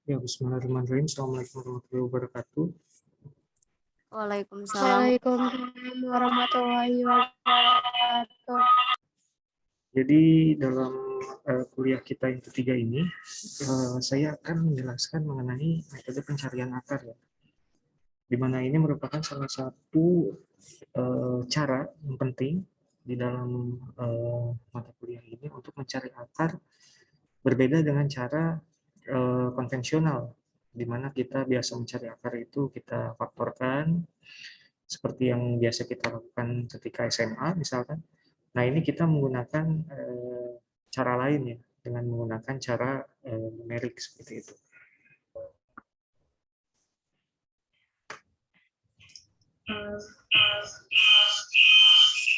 Ya, bismillahirrahmanirrahim. Assalamualaikum warahmatullahi wabarakatuh. Waalaikumsalam. Waalaikumsalam warahmatullahi wabarakatuh. Jadi dalam kuliah kita yang ketiga ini, saya akan menjelaskan mengenai metode pencarian akar, ya. Di mana ini merupakan salah satu cara yang penting di dalam mata kuliah ini untuk mencari akar, berbeda dengan cara konvensional, di mana kita biasa mencari akar itu kita faktorkan, seperti yang biasa kita lakukan ketika SMA misalkan. Nah, ini kita menggunakan cara lain, ya, dengan menggunakan cara numerik seperti itu.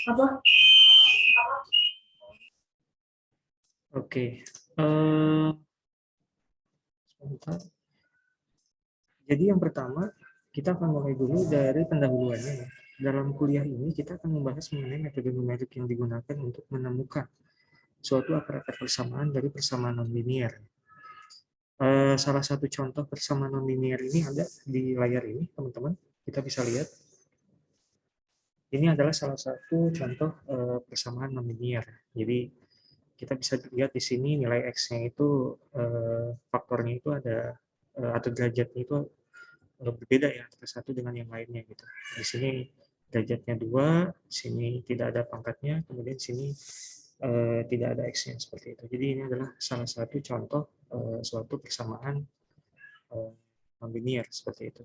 Apa? Oke. Sebentar. Jadi yang pertama, kita akan mulai dulu dari pendahuluannya, ya. Dalam kuliah ini kita akan membahas mengenai metode numerik yang digunakan untuk menemukan suatu akar-akar persamaan dari persamaan nonlinier. Salah satu contoh persamaan nonlinier ini ada di layar ini, teman-teman. Kita bisa lihat. Ini adalah salah satu contoh persamaan nonlinier. Jadi kita bisa lihat di sini nilai x-nya itu faktornya itu ada atau derajatnya itu berbeda, ya, antara satu dengan yang lainnya gitu. Di sini derajatnya 2, di sini tidak ada pangkatnya, kemudian di sini tidak ada x-nya seperti itu. Jadi ini adalah salah satu contoh suatu persamaan nonlinier seperti itu.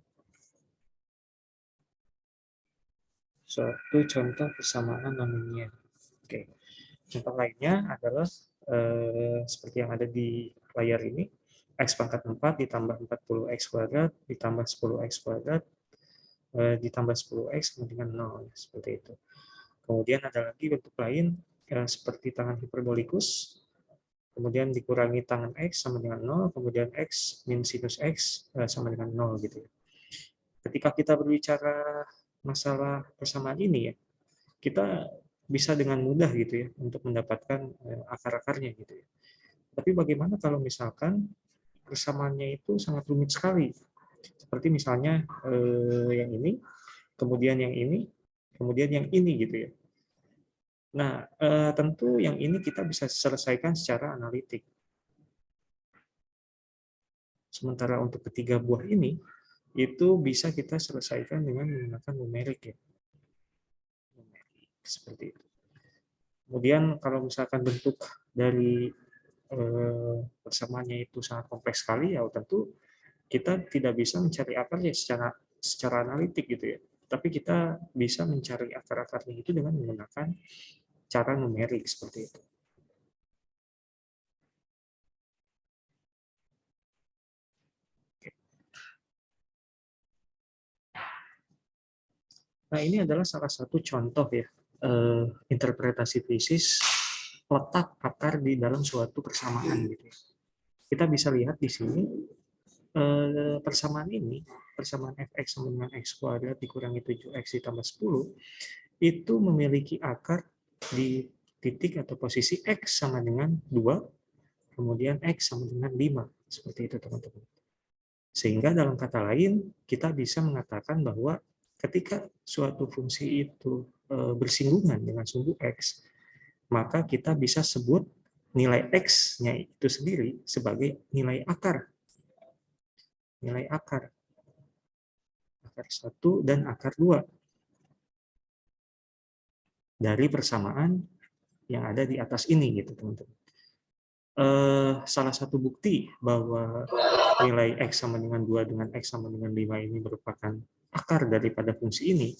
Suatu contoh persamaan nonlinier. Oke. Contoh lainnya adalah seperti yang ada di layar ini, x pangkat 4 ditambah 40x kuadrat ditambah 10x kuadrat ditambah 10x sama dengan 0, seperti itu. Kemudian ada lagi bentuk lain seperti tangan hiperbolikus, kemudian dikurangi tangan x sama dengan 0, kemudian x min sinus x sama dengan 0 gitu, ya. Ketika kita berbicara masalah persamaan ini, ya, kita bisa dengan mudah gitu, ya, untuk mendapatkan akar-akarnya gitu, ya. Tapi bagaimana kalau misalkan persamaannya itu sangat rumit sekali, seperti misalnya yang ini, kemudian yang ini, kemudian yang ini gitu, ya. Nah, tentu yang ini kita bisa selesaikan secara analitik. Sementara untuk ketiga buah ini, itu bisa kita selesaikan dengan menggunakan numerik, ya. Numerik, seperti itu. Kemudian kalau misalkan bentuk dari persamaannya itu sangat kompleks sekali, ya tentu kita tidak bisa mencari akarnya secara analitik gitu, ya. Tapi kita bisa mencari akar-akarnya itu dengan menggunakan cara numerik seperti itu. Nah, ini adalah salah satu contoh, ya, interpretasi fisis letak akar di dalam suatu persamaan gitu, ya. Kita bisa lihat di sini persamaan ini, persamaan fx sama dengan x kuadrat dikurangi 7x ditambah 10, itu memiliki akar di titik atau posisi x sama dengan 2, kemudian x sama dengan 5, seperti itu, teman-teman. Sehingga dalam kata lain, kita bisa mengatakan bahwa ketika suatu fungsi itu bersinggungan dengan sumbu x, maka kita bisa sebut nilai x-nya itu sendiri sebagai nilai akar. Nilai akar. Akar 1 dan akar 2. Dari persamaan yang ada di atas ini, gitu, teman-teman. Salah satu bukti bahwa nilai x sama dengan 2 dengan x sama dengan 5 ini merupakan akar daripada fungsi ini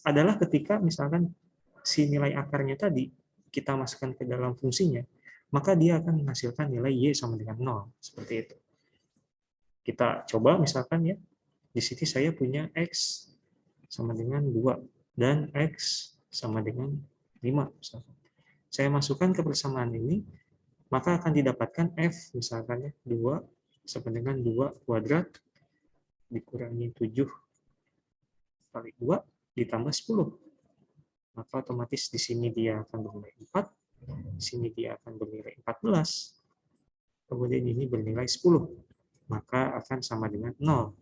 adalah ketika misalkan si nilai akarnya tadi kita masukkan ke dalam fungsinya, maka dia akan menghasilkan nilai y sama dengan 0, seperti itu. Kita coba misalkan, ya, di sini saya punya x sama dengan 2 dan x sama dengan 5 misalkan. Saya masukkan ke persamaan ini, maka akan didapatkan f misalkan, ya, 2 sama dengan 2 kuadrat dikurangi 7 kali 2 ditambah 10. Maka otomatis di sini dia akan bernilai 4, di sini dia akan bernilai 14, kemudian ini bernilai 10. maka akan sama dengan 0.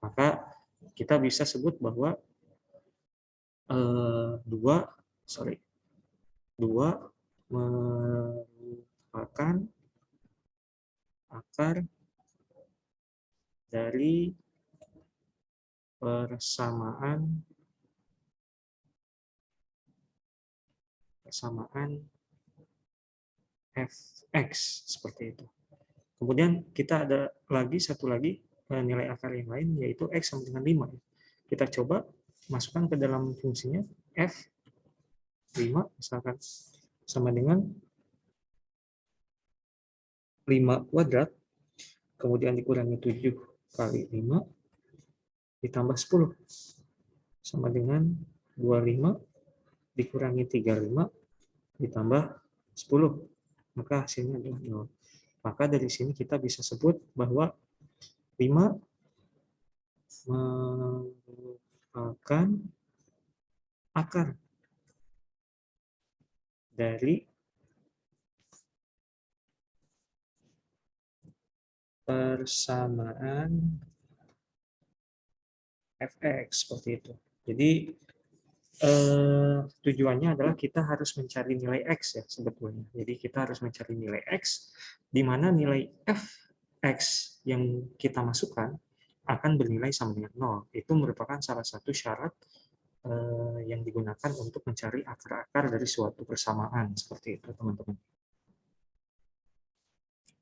Maka kita bisa sebut bahwa 2 merupakan akar dari persamaan fx, seperti itu. Kemudian kita ada satu lagi nilai akar yang lain, yaitu x sama dengan 5. Kita coba masukkan ke dalam fungsinya f 5 misalkan sama dengan 5 kuadrat, kemudian dikurangi 7 kali 5 ditambah 10 sama dengan 25 dikurangi 35 ditambah 10, maka hasilnya adalah 0. Maka dari sini kita bisa sebut bahwa 5 merupakan akar dari persamaan fx, seperti itu. Jadi tujuannya adalah kita harus mencari nilai x ya sebetulnya. Jadi kita harus mencari nilai x di mana nilai fx yang kita masukkan akan bernilai sama dengan 0. Itu merupakan salah satu syarat yang digunakan untuk mencari akar-akar dari suatu persamaan, seperti itu teman-teman.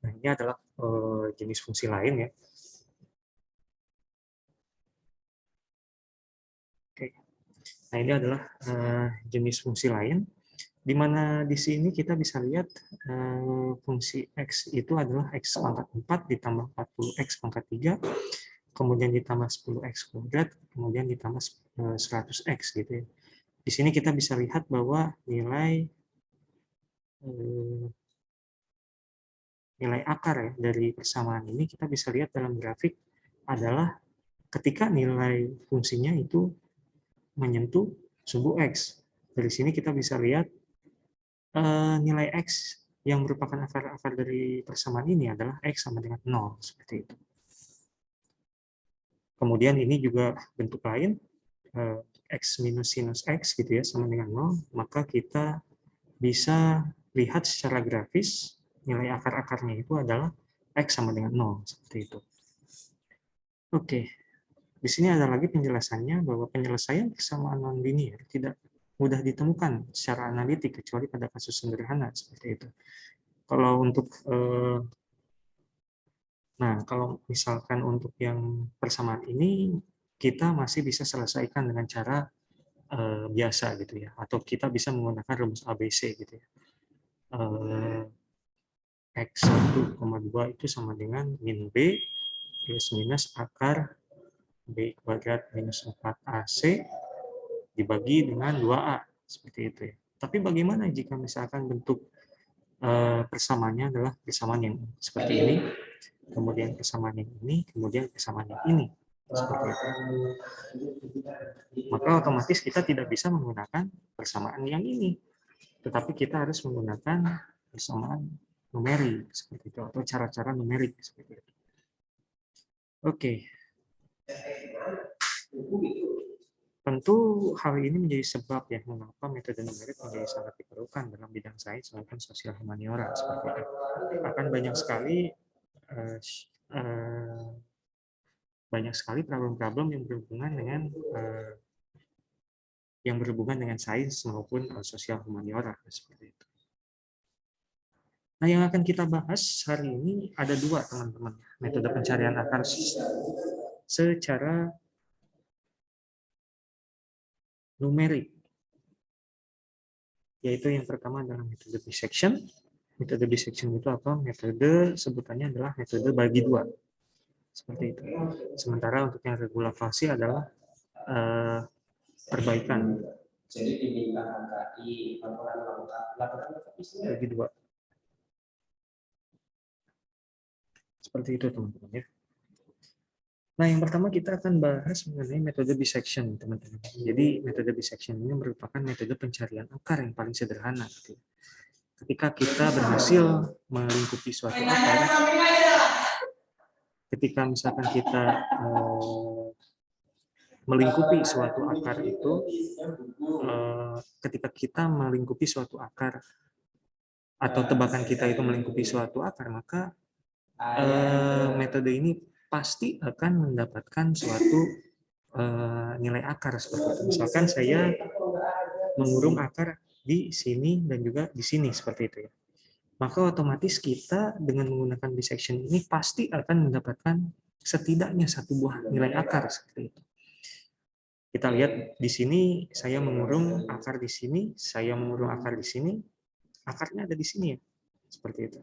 Nah, ini adalah jenis fungsi lain ya. Oke. Nah, ini adalah jenis fungsi lain, di mana di sini kita bisa lihat fungsi x itu adalah x pangkat 4 ditambah 40x pangkat 3, kemudian ditambah 10x kuadrat, kemudian ditambah 100x gitu ya. Di sini kita bisa lihat bahwa nilai akar ya dari persamaan ini kita bisa lihat dalam grafik adalah ketika nilai fungsinya itu menyentuh sumbu x. Dari sini kita bisa lihat nilai x yang merupakan akar-akar dari persamaan ini adalah x sama dengan 0, seperti itu. Kemudian ini juga bentuk lain, x minus sinus x gitu ya, sama dengan 0, maka kita bisa lihat secara grafis nilai akar-akarnya itu adalah x sama dengan 0, seperti itu. Oke, di sini ada lagi penjelasannya bahwa penyelesaian persamaan non-linear tidak mudah ditemukan secara analitik kecuali pada kasus sederhana seperti itu. Kalau untuk kalau misalkan untuk yang persamaan ini kita masih bisa selesaikan dengan cara biasa gitu ya, atau kita bisa menggunakan rumus ABC gitu ya. X1,2 itu sama dengan min B plus minus akar B kuadrat minus 4AC dibagi dengan 2A, seperti itu ya. Tapi bagaimana jika misalkan bentuk persamaannya adalah persamaan yang seperti ini, kemudian persamaan yang ini, kemudian persamaan yang ini, seperti itu. Maka otomatis kita tidak bisa menggunakan persamaan yang ini, tetapi kita harus menggunakan persamaan numerik seperti itu, atau cara-cara numerik seperti itu. Oke. Tentu hal ini menjadi sebab ya mengapa metode numerik menjadi sangat diperlukan dalam bidang sains maupun sosial humaniora seperti itu. Akan banyak sekali problem-problem yang berhubungan dengan sains maupun sosial humaniora seperti itu. Nah, yang akan kita bahas hari ini ada dua, teman-teman, metode pencarian akar secara numerik. Yaitu yang pertama adalah metode bisection. Metode bisection itu apa? Metode sebutannya adalah metode bagi dua. Seperti itu. Sementara untuk yang regulasi adalah perbaikan. Jadi diminta angkai laporan bagi dua. Seperti itu, teman-teman ya. Nah, yang pertama kita akan bahas mengenai metode bisection, teman-teman. Jadi metode bisection ini merupakan metode pencarian akar yang paling sederhana. Ketika kita berhasil melingkupi suatu akar, ketika misalkan kita melingkupi suatu akar itu, ketika kita melingkupi suatu akar atau tebakan kita itu melingkupi suatu akar, maka metode ini pasti akan mendapatkan suatu nilai akar seperti itu. Misalkan saya mengurung akar di sini dan juga di sini seperti itu ya. Maka otomatis kita dengan menggunakan bisection ini pasti akan mendapatkan setidaknya satu buah nilai akar seperti itu. Kita lihat di sini saya mengurung akar di sini, saya mengurung akar di sini, akarnya ada di sini ya. Seperti itu.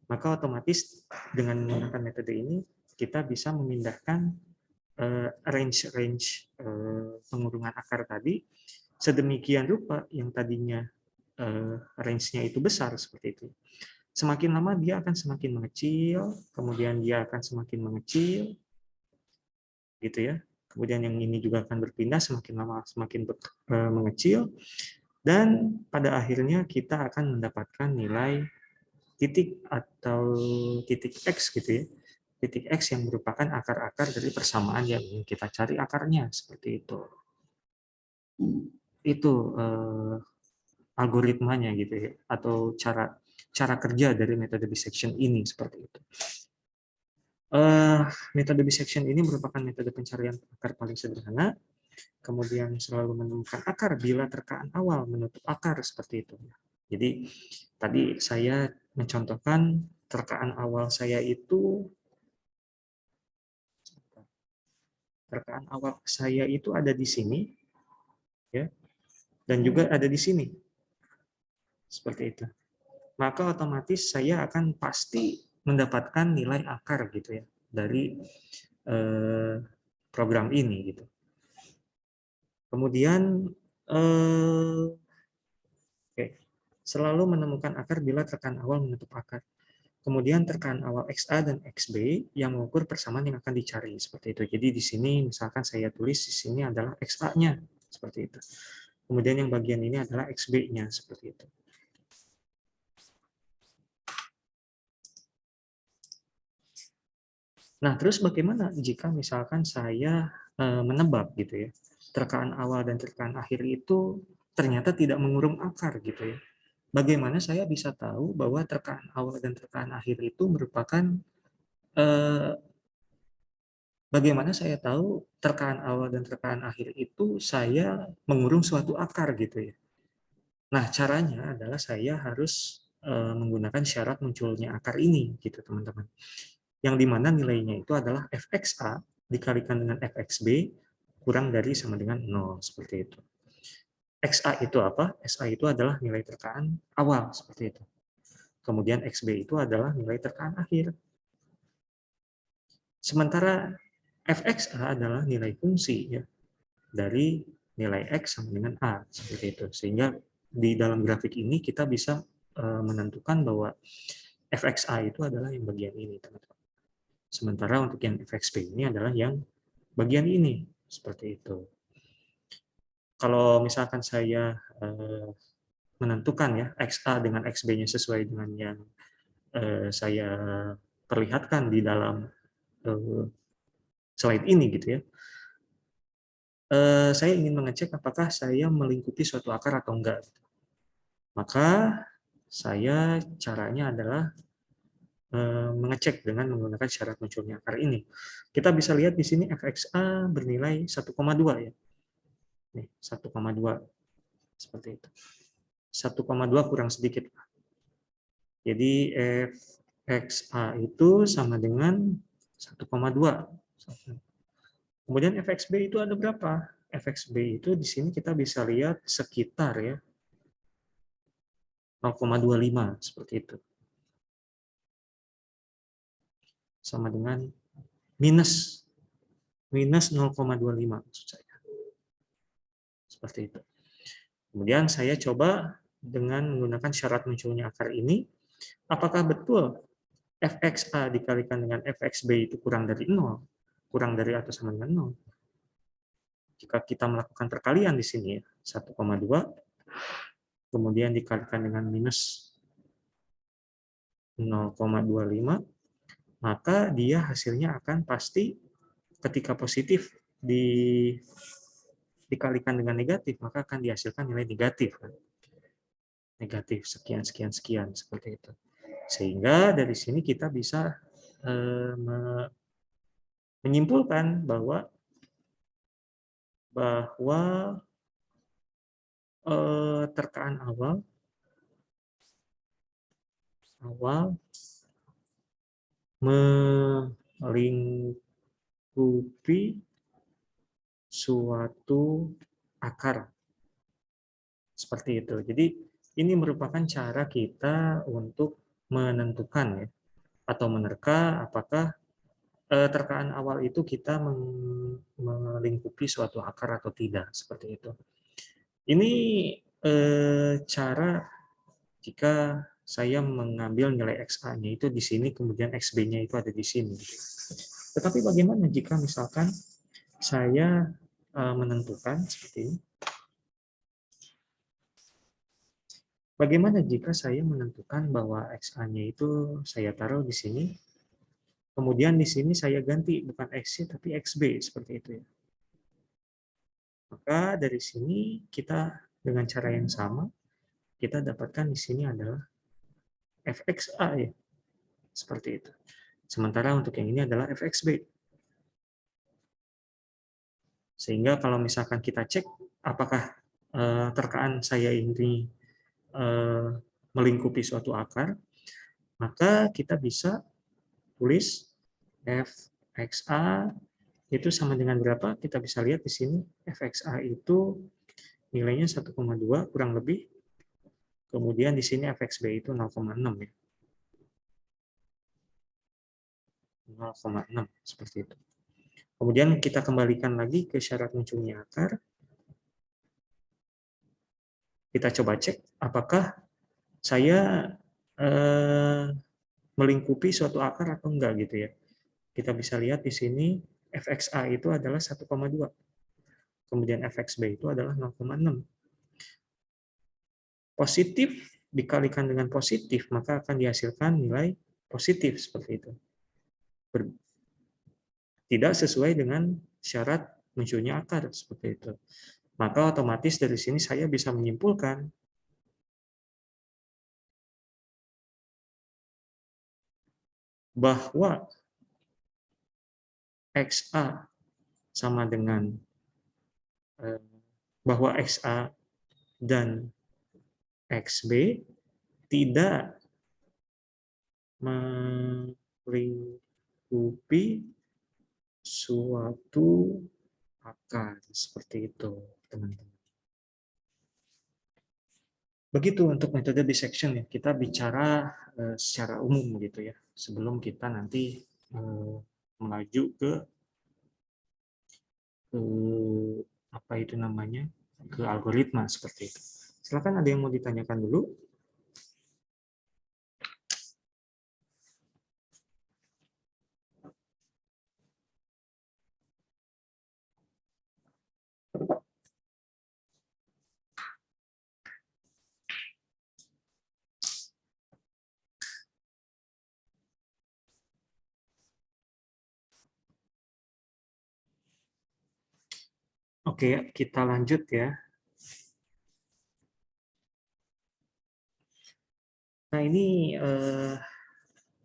Maka otomatis dengan menggunakan metode ini kita bisa memindahkan range pengurungan akar tadi sedemikian rupa yang tadinya range-nya itu besar seperti itu. Semakin lama dia akan semakin mengecil, kemudian dia akan semakin mengecil, gitu ya. Kemudian yang ini juga akan berpindah semakin lama semakin mengecil, dan pada akhirnya kita akan mendapatkan nilai titik atau titik X gitu ya. Titik X yang merupakan akar-akar dari persamaan yang ingin kita cari akarnya seperti itu. Itu algoritmanya gitu ya, atau cara kerja dari metode bisection ini seperti itu. Metode bisection ini merupakan metode pencarian akar paling sederhana, kemudian selalu menemukan akar bila terkaan awal menutup akar seperti itu. Jadi tadi saya mencontohkan terkaan awal saya itu ada di sini, ya, dan juga ada di sini, seperti itu. Maka otomatis saya akan pasti mendapatkan nilai akar gitu ya dari program ini gitu. Kemudian selalu menemukan akar bila terkaan awal menutup akar. Kemudian terkaan awal XA dan XB yang mengukur persamaan yang akan dicari seperti itu. Jadi di sini misalkan saya tulis di sini adalah XA-nya seperti itu. Kemudian yang bagian ini adalah XB-nya seperti itu. Nah, terus bagaimana jika misalkan saya menebak gitu ya, terkaan awal dan terkaan akhir itu ternyata tidak mengurung akar gitu ya. Bagaimana saya bisa tahu bahwa terkaan awal dan terkaan akhir itu merupakan bagaimana saya tahu terkaan awal dan terkaan akhir itu saya mengurung suatu akar gitu ya. Nah, caranya adalah saya harus menggunakan syarat munculnya akar ini gitu, teman-teman. Yang dimana nilainya itu adalah fxa dikalikan dengan fxb kurang dari sama dengan 0 seperti itu. XA itu apa? XA itu adalah nilai terkaan awal seperti itu. Kemudian XB itu adalah nilai terkaan akhir. Sementara fxa adalah nilai fungsi ya dari nilai x sama dengan a seperti itu. Sehingga di dalam grafik ini kita bisa menentukan bahwa fxa itu adalah yang bagian ini, teman-teman. Sementara untuk yang fxb ini adalah yang bagian ini, seperti itu. Kalau misalkan saya menentukan ya XA dengan XB-nya sesuai dengan yang saya perlihatkan di dalam slide ini gitu ya, saya ingin mengecek apakah saya melingkupi suatu akar atau enggak. Maka caranya adalah mengecek dengan menggunakan syarat munculnya akar ini. Kita bisa lihat di sini fxa bernilai 1,2 ya. Nih, 1,2 seperti itu. 1,2 kurang sedikit. Jadi fxa itu sama dengan 1,2. Kemudian fxb itu ada berapa? Fxb itu di sini kita bisa lihat sekitar ya 0,25 seperti itu. Sama dengan minus 0,25 maksud saya. Seperti itu. Kemudian saya coba dengan menggunakan syarat munculnya akar ini, apakah betul fxa dikalikan dengan fxb itu kurang dari 0, kurang dari atau sama dengan 0? Jika kita melakukan perkalian di sini 1,2, kemudian dikalikan dengan minus 0,25, maka dia hasilnya akan pasti ketika positif dikalikan dengan negatif, maka akan dihasilkan nilai negatif. Negatif sekian, sekian, sekian, seperti itu. Sehingga dari sini kita bisa menyimpulkan bahwa terkaan awal melingkupi suatu akar. Seperti itu. Jadi ini merupakan cara kita untuk menentukan ya, atau menerka apakah terkaan awal itu kita melingkupi suatu akar atau tidak, seperti itu. Ini cara jika saya mengambil nilai XA-nya itu di sini, kemudian XB-nya itu ada di sini. Tetapi bagaimana jika misalkan saya menentukan seperti ini? Bagaimana jika saya menentukan bahwa XA-nya itu saya taruh di sini, kemudian di sini saya ganti bukan XC tapi XB, seperti itu ya. Maka dari sini kita dengan cara yang sama, kita dapatkan di sini adalah FXA ya, seperti itu. Sementara untuk yang ini adalah FXB. Sehingga kalau misalkan kita cek apakah terkaan saya ini melingkupi suatu akar, maka kita bisa tulis FXA itu sama dengan berapa? Kita bisa lihat di sini FXA itu nilainya 1,2 kurang lebih. Kemudian di sini FXB itu 0,6 ya. 0,6 seperti itu. Kemudian kita kembalikan lagi ke syarat munculnya akar. Kita coba cek apakah saya melingkupi suatu akar atau enggak gitu ya. Kita bisa lihat di sini FXA itu adalah 1,2. Kemudian FXB itu adalah 0,6. Positif dikalikan dengan positif, maka akan dihasilkan nilai positif seperti itu. Tidak sesuai dengan syarat munculnya akar seperti itu. Maka otomatis dari sini saya bisa menyimpulkan bahwa XA sama dengan bahwa XA dan XB tidak melingkupi suatu akar seperti itu, teman-teman. Begitu untuk metode dissection ya, kita bicara secara umum gitu ya, sebelum kita nanti melaju ke apa itu namanya, ke algoritma seperti itu. Silakan ada yang mau ditanyakan dulu. Oke, kita lanjut ya. Nah, ini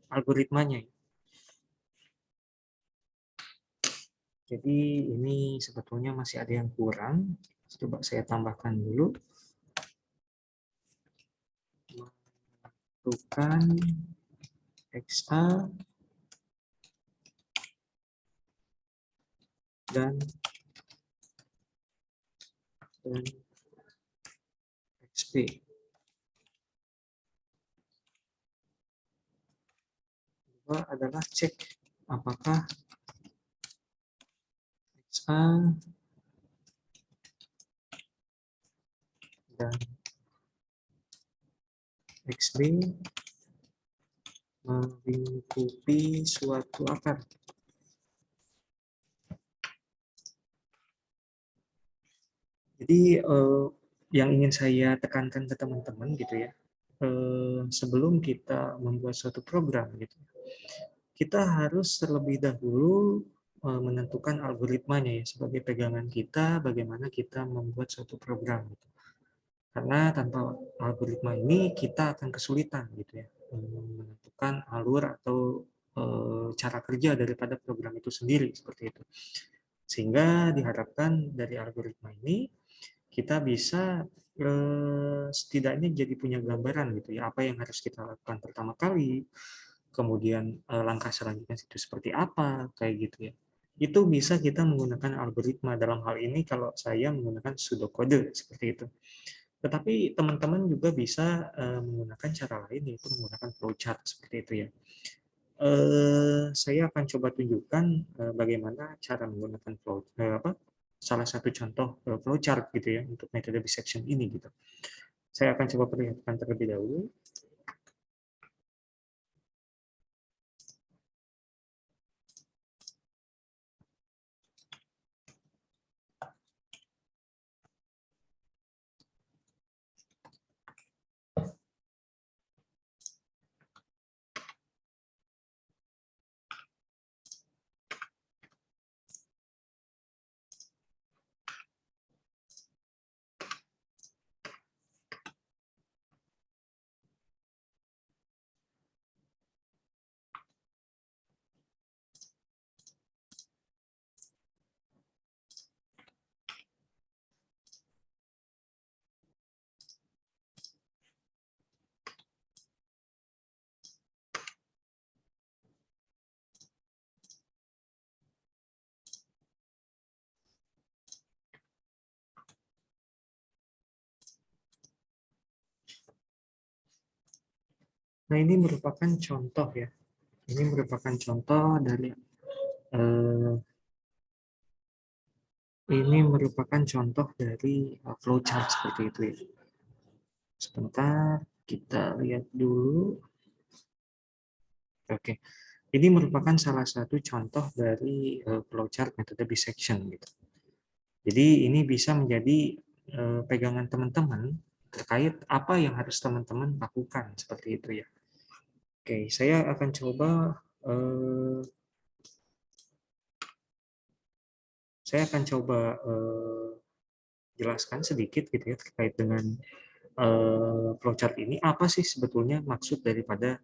algoritmanya. Jadi ini sebetulnya masih ada yang kurang. Coba saya tambahkan dulu. Menentukan XA dan XB. Kedua adalah cek apakah XA dan XB melingkupi suatu akar. Jadi yang ingin saya tekankan ke teman-teman gitu ya, sebelum kita membuat suatu program gitu, kita harus terlebih dahulu menentukan algoritmanya ya sebagai pegangan kita bagaimana kita membuat suatu program gitu. Karena tanpa algoritma ini kita akan kesulitan gitu ya menentukan alur atau cara kerja daripada program itu sendiri seperti itu. Sehingga diharapkan dari algoritma ini kita bisa setidaknya jadi punya gambaran gitu ya apa yang harus kita lakukan pertama kali, kemudian langkah selanjutnya itu seperti apa kayak gitu ya. Itu bisa kita menggunakan algoritma, dalam hal ini kalau saya menggunakan pseudocode seperti itu. Tetapi teman-teman juga bisa menggunakan cara lain, yaitu menggunakan flowchart seperti itu ya. Saya akan coba tunjukkan bagaimana cara menggunakan salah satu contoh flowchart gitu ya untuk metode bisection ini gitu. Saya akan coba perlihatkan terlebih dahulu. Nah, ini merupakan contoh ya. Ini merupakan contoh dari flowchart seperti itu ya. Sebentar, kita lihat dulu. Oke, ini merupakan salah satu contoh dari flowchart metode bisection gitu. Jadi ini bisa menjadi pegangan teman-teman terkait apa yang harus teman-teman lakukan seperti itu ya. Oke, saya akan coba jelaskan sedikit gitu ya terkait dengan flowchart ini. Apa sih sebetulnya maksud daripada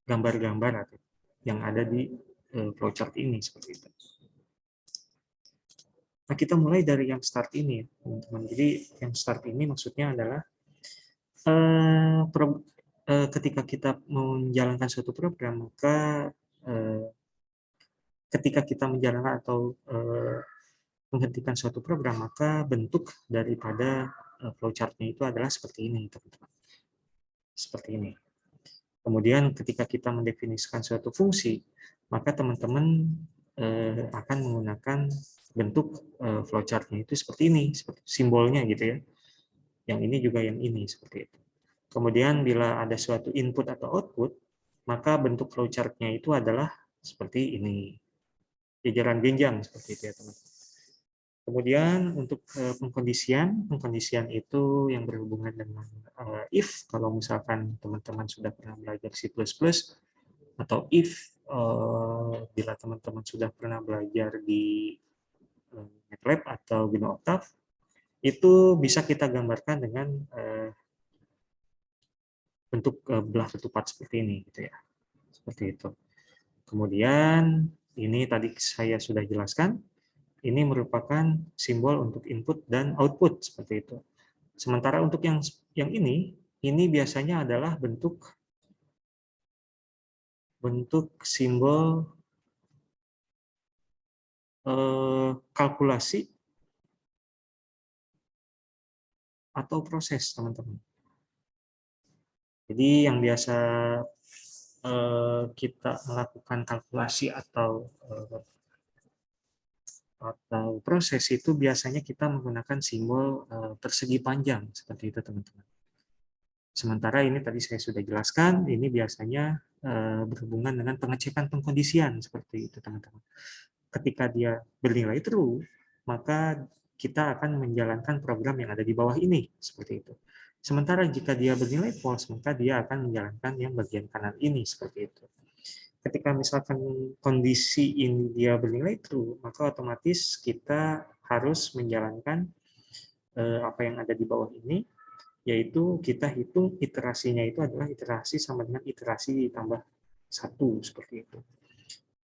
gambar-gambar yang ada di flowchart ini seperti itu. Nah, kita mulai dari yang start ini ya, teman-teman. Jadi yang start ini maksudnya adalah ketika kita menjalankan suatu program, maka ketika kita menjalankan atau menghentikan suatu program, maka bentuk daripada flowchart-nya itu adalah seperti ini, teman-teman. Seperti ini. Kemudian ketika kita mendefinisikan suatu fungsi, maka teman-teman akan menggunakan bentuk flowchart-nya itu seperti ini, seperti simbolnya gitu ya. Yang ini juga yang ini, seperti itu. Kemudian bila ada suatu input atau output, maka bentuk flowchart-nya itu adalah seperti ini. Jajaran jenjang seperti itu ya, teman-teman. Kemudian untuk pengkondisian itu yang berhubungan dengan if, kalau misalkan teman-teman sudah pernah belajar C++, atau if bila teman-teman sudah pernah belajar di MATLAB atau GNU Octave, itu bisa kita gambarkan dengan bentuk belah ketupat seperti ini gitu ya. Seperti itu. Kemudian ini tadi saya sudah jelaskan, ini merupakan simbol untuk input dan output seperti itu. Sementara untuk yang ini biasanya adalah bentuk simbol kalkulasi atau proses, teman-teman. Jadi yang biasa kita melakukan kalkulasi atau proses itu biasanya kita menggunakan simbol persegi panjang seperti itu, teman-teman. Sementara ini tadi saya sudah jelaskan, ini biasanya berhubungan dengan pengecekan pengkondisian seperti itu, teman-teman. Ketika dia bernilai true, maka kita akan menjalankan program yang ada di bawah ini seperti itu. Sementara jika dia bernilai false, maka dia akan menjalankan yang bagian kanan ini, seperti itu. Ketika misalkan kondisi ini dia bernilai true, maka otomatis kita harus menjalankan apa yang ada di bawah ini, yaitu kita hitung iterasinya itu adalah iterasi sama dengan iterasi ditambah 1, seperti itu.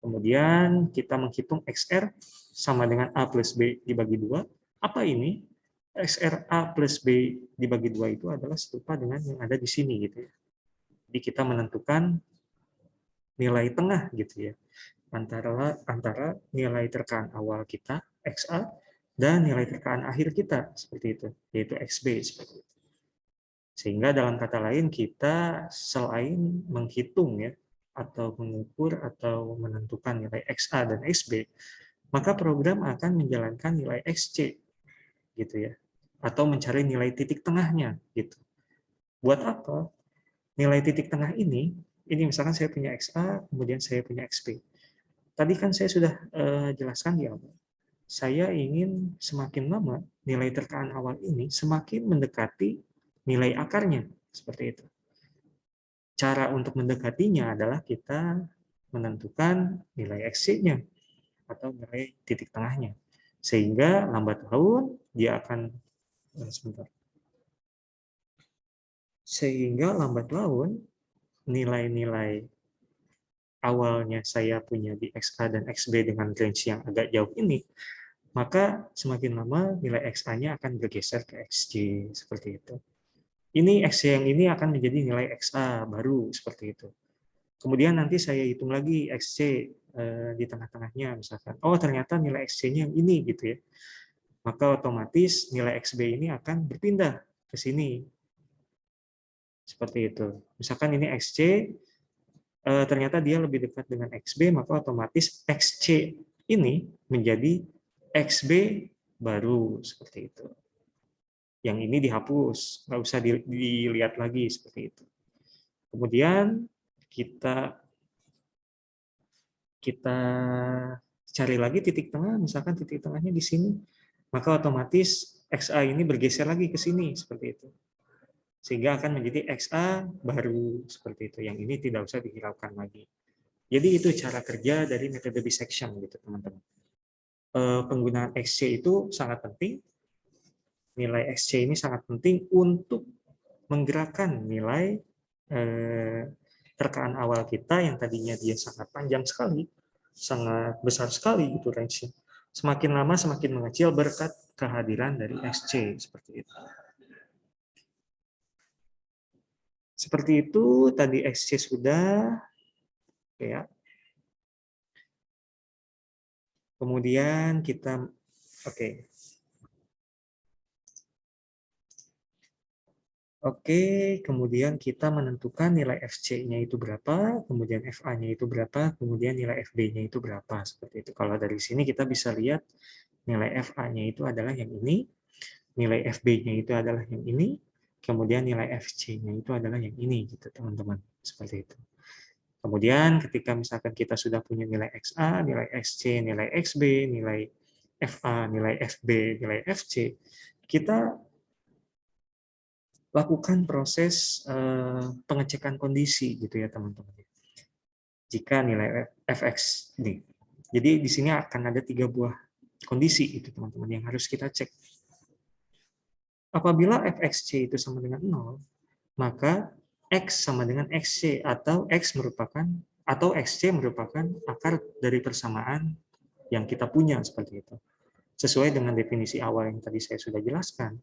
Kemudian kita menghitung XR sama dengan A plus B dibagi 2. Apa ini? XR A plus B dibagi 2 itu adalah serupa dengan yang ada di sini, gitu ya. Jadi kita menentukan nilai tengah, gitu ya, antara nilai terkaan awal kita XA dan nilai terkaan akhir kita, seperti itu, yaitu XB, seperti itu. Sehingga dalam kata lain kita selain menghitung ya atau mengukur atau menentukan nilai XA dan XB, maka program akan menjalankan nilai XC, gitu ya, atau mencari nilai titik tengahnya, gitu. Buat apa? Nilai titik tengah ini misalkan saya punya XA, kemudian saya punya XB. Tadi kan saya sudah jelaskan di awal. Saya ingin semakin lama nilai terkaan awal ini semakin mendekati nilai akarnya, seperti itu. Cara untuk mendekatinya adalah kita menentukan nilai XC-nya atau nilai titik tengahnya. Sehingga lambat laun dia akan nilai-nilai awalnya saya punya di XA dan XB dengan range yang agak jauh ini, maka semakin lama nilai XA-nya akan bergeser ke XC, seperti itu. Ini XC yang ini akan menjadi nilai XA baru, seperti itu. Kemudian nanti saya hitung lagi XC di tengah-tengahnya, misalkan, oh ternyata nilai XC-nya yang ini, gitu ya. Maka otomatis nilai XB ini akan berpindah ke sini. Seperti itu. Misalkan ini XC, ternyata dia lebih dekat dengan XB, maka otomatis XC ini menjadi XB baru, seperti itu. Yang ini dihapus, nggak usah dilihat lagi, seperti itu. Kemudian kita cari lagi titik tengah, misalkan titik tengahnya di sini, maka otomatis XA ini bergeser lagi ke sini, seperti itu. Sehingga akan menjadi XA baru, seperti itu. Yang ini tidak usah dihiraukan lagi. Jadi itu cara kerja dari metode bisection, gitu teman-teman. Penggunaan XC itu sangat penting. Nilai XC ini sangat penting untuk menggerakkan nilai terkaan awal kita yang tadinya dia sangat panjang sekali, sangat besar sekali itu range-nya. Semakin lama semakin mengecil berkat kehadiran dari XC, seperti itu. Seperti itu tadi XC sudah, ya. Kemudian kita, Oke, kemudian kita menentukan nilai FC-nya itu berapa, kemudian FA-nya itu berapa, kemudian nilai FB-nya itu berapa, seperti itu. Kalau dari sini kita bisa lihat nilai FA-nya itu adalah yang ini, nilai FB-nya itu adalah yang ini, kemudian nilai FC-nya itu adalah yang ini, gitu teman-teman, seperti itu. Kemudian ketika misalkan kita sudah punya nilai XA, nilai XC, nilai XB, nilai FA, nilai FB, nilai FC, kita lakukan proses pengecekan kondisi, gitu ya teman-teman. Jika nilai fx ini, jadi di sini akan ada 3 buah kondisi itu teman-teman yang harus kita cek. Apabila fxc itu sama dengan 0, maka x sama dengan xc atau xc merupakan akar dari persamaan yang kita punya, seperti itu. Sesuai dengan definisi awal yang tadi saya sudah jelaskan,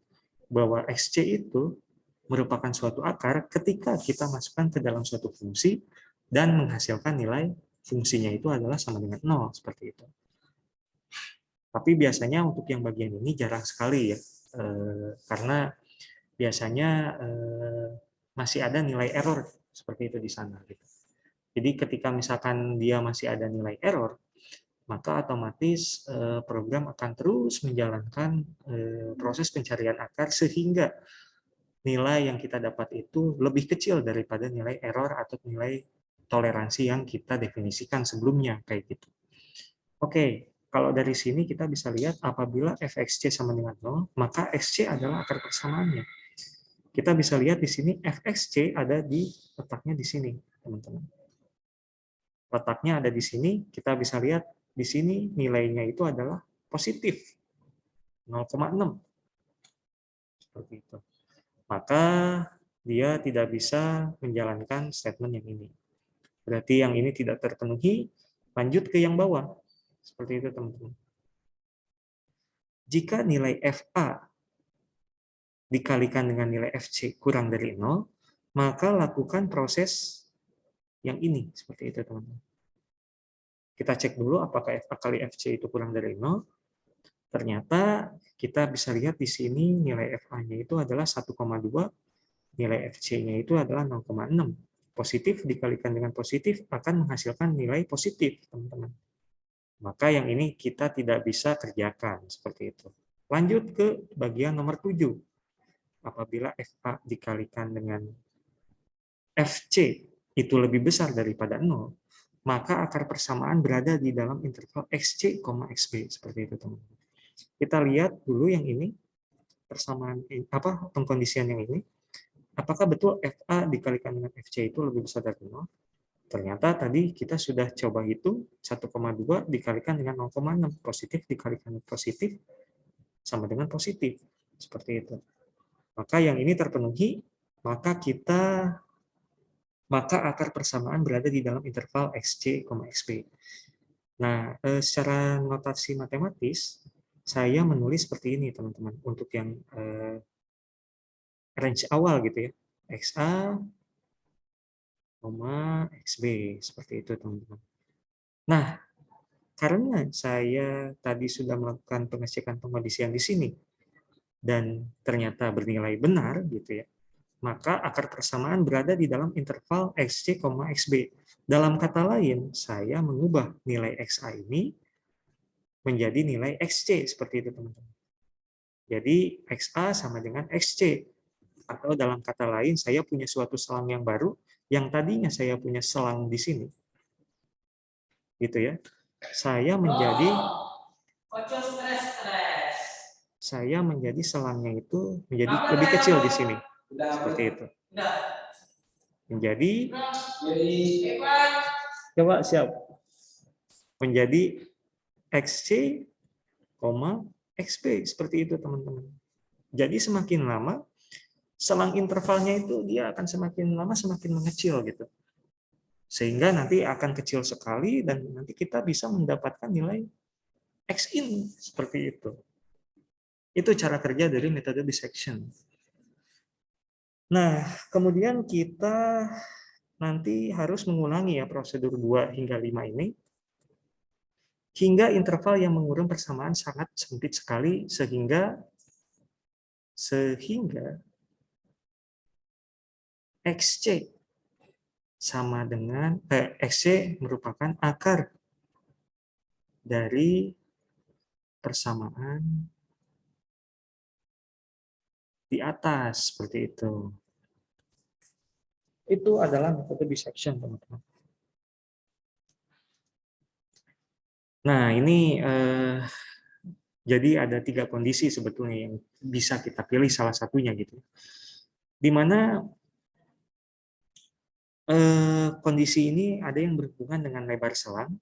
bahwa xc itu merupakan suatu akar ketika kita masukkan ke dalam suatu fungsi dan menghasilkan nilai fungsinya itu adalah sama dengan 0, seperti itu. Tapi biasanya untuk yang bagian ini jarang sekali ya, karena biasanya masih ada nilai error seperti itu di sana. Jadi ketika misalkan dia masih ada nilai error, maka otomatis program akan terus menjalankan proses pencarian akar sehingga nilai yang kita dapat itu lebih kecil daripada nilai error atau nilai toleransi yang kita definisikan sebelumnya, kayak gitu. Oke, kalau dari sini kita bisa lihat apabila fxc sama dengan 0, maka xc adalah akar persamaannya. Kita bisa lihat di sini fxc ada di letaknya di sini, teman-teman. Letaknya ada di sini, kita bisa lihat di sini nilainya itu adalah positif 0,6. Seperti itu. Maka dia tidak bisa menjalankan statement yang ini. Berarti yang ini tidak terpenuhi, lanjut ke yang bawah. Seperti itu, teman-teman. Jika nilai FA dikalikan dengan nilai FC kurang dari 0, maka lakukan proses yang ini. Seperti itu, teman-teman. Kita cek dulu apakah FA kali FC itu kurang dari 0. Ternyata kita bisa lihat di sini nilai FA-nya itu adalah 1,2, nilai FC-nya itu adalah 0,6. Positif dikalikan dengan positif akan menghasilkan nilai positif, teman-teman. Maka yang ini kita tidak bisa kerjakan seperti itu. Lanjut ke bagian nomor 7. Apabila FA dikalikan dengan FC itu lebih besar daripada 0, maka akar persamaan berada di dalam interval XC, XB. Seperti itu, teman-teman. Kita lihat dulu yang ini, persamaan pengkondisian yang ini. Apakah betul FA dikalikan dengan FC itu lebih besar dari 0? Ternyata tadi kita sudah coba hitung 1,2 dikalikan dengan 0,6. Positif dikalikan dengan positif sama dengan positif. Seperti itu. Maka yang ini terpenuhi, maka akar persamaan berada di dalam interval XC, XB. Nah, secara notasi matematis, saya menulis seperti ini, teman-teman. Untuk yang range awal gitu ya. XA, XB. Seperti itu, teman-teman. Nah, karena saya tadi sudah melakukan pengecekan pengkondisian di sini, dan ternyata bernilai benar, gitu ya, maka akar persamaan berada di dalam interval XC, XB. Dalam kata lain, saya mengubah nilai XA ini menjadi nilai XC, seperti itu, teman-teman. Jadi, XA sama dengan XC. Atau dalam kata lain, saya punya suatu selang yang baru, yang tadinya saya punya selang di sini. Gitu ya. Saya menjadi selangnya itu menjadi lebih kecil di sini. Seperti itu. Menjadi coba siap. Menjadi XC, XP, seperti itu, teman-teman. Jadi semakin lama selang intervalnya itu dia akan semakin lama semakin mengecil gitu. Sehingga nanti akan kecil sekali dan nanti kita bisa mendapatkan nilai X-in seperti itu. Itu cara kerja dari metode dissection. Nah, kemudian kita nanti harus mengulangi ya prosedur 2 hingga 5 ini hingga interval yang mengurung persamaan sangat sempit sekali sehingga XC sama dengan XC merupakan akar dari persamaan di atas seperti itu. Itu adalah metode dissection, teman-teman. Nah, ini jadi ada 3 kondisi sebetulnya yang bisa kita pilih salah satunya gitu. Di mana kondisi ini ada yang berhubungan dengan lebar selang,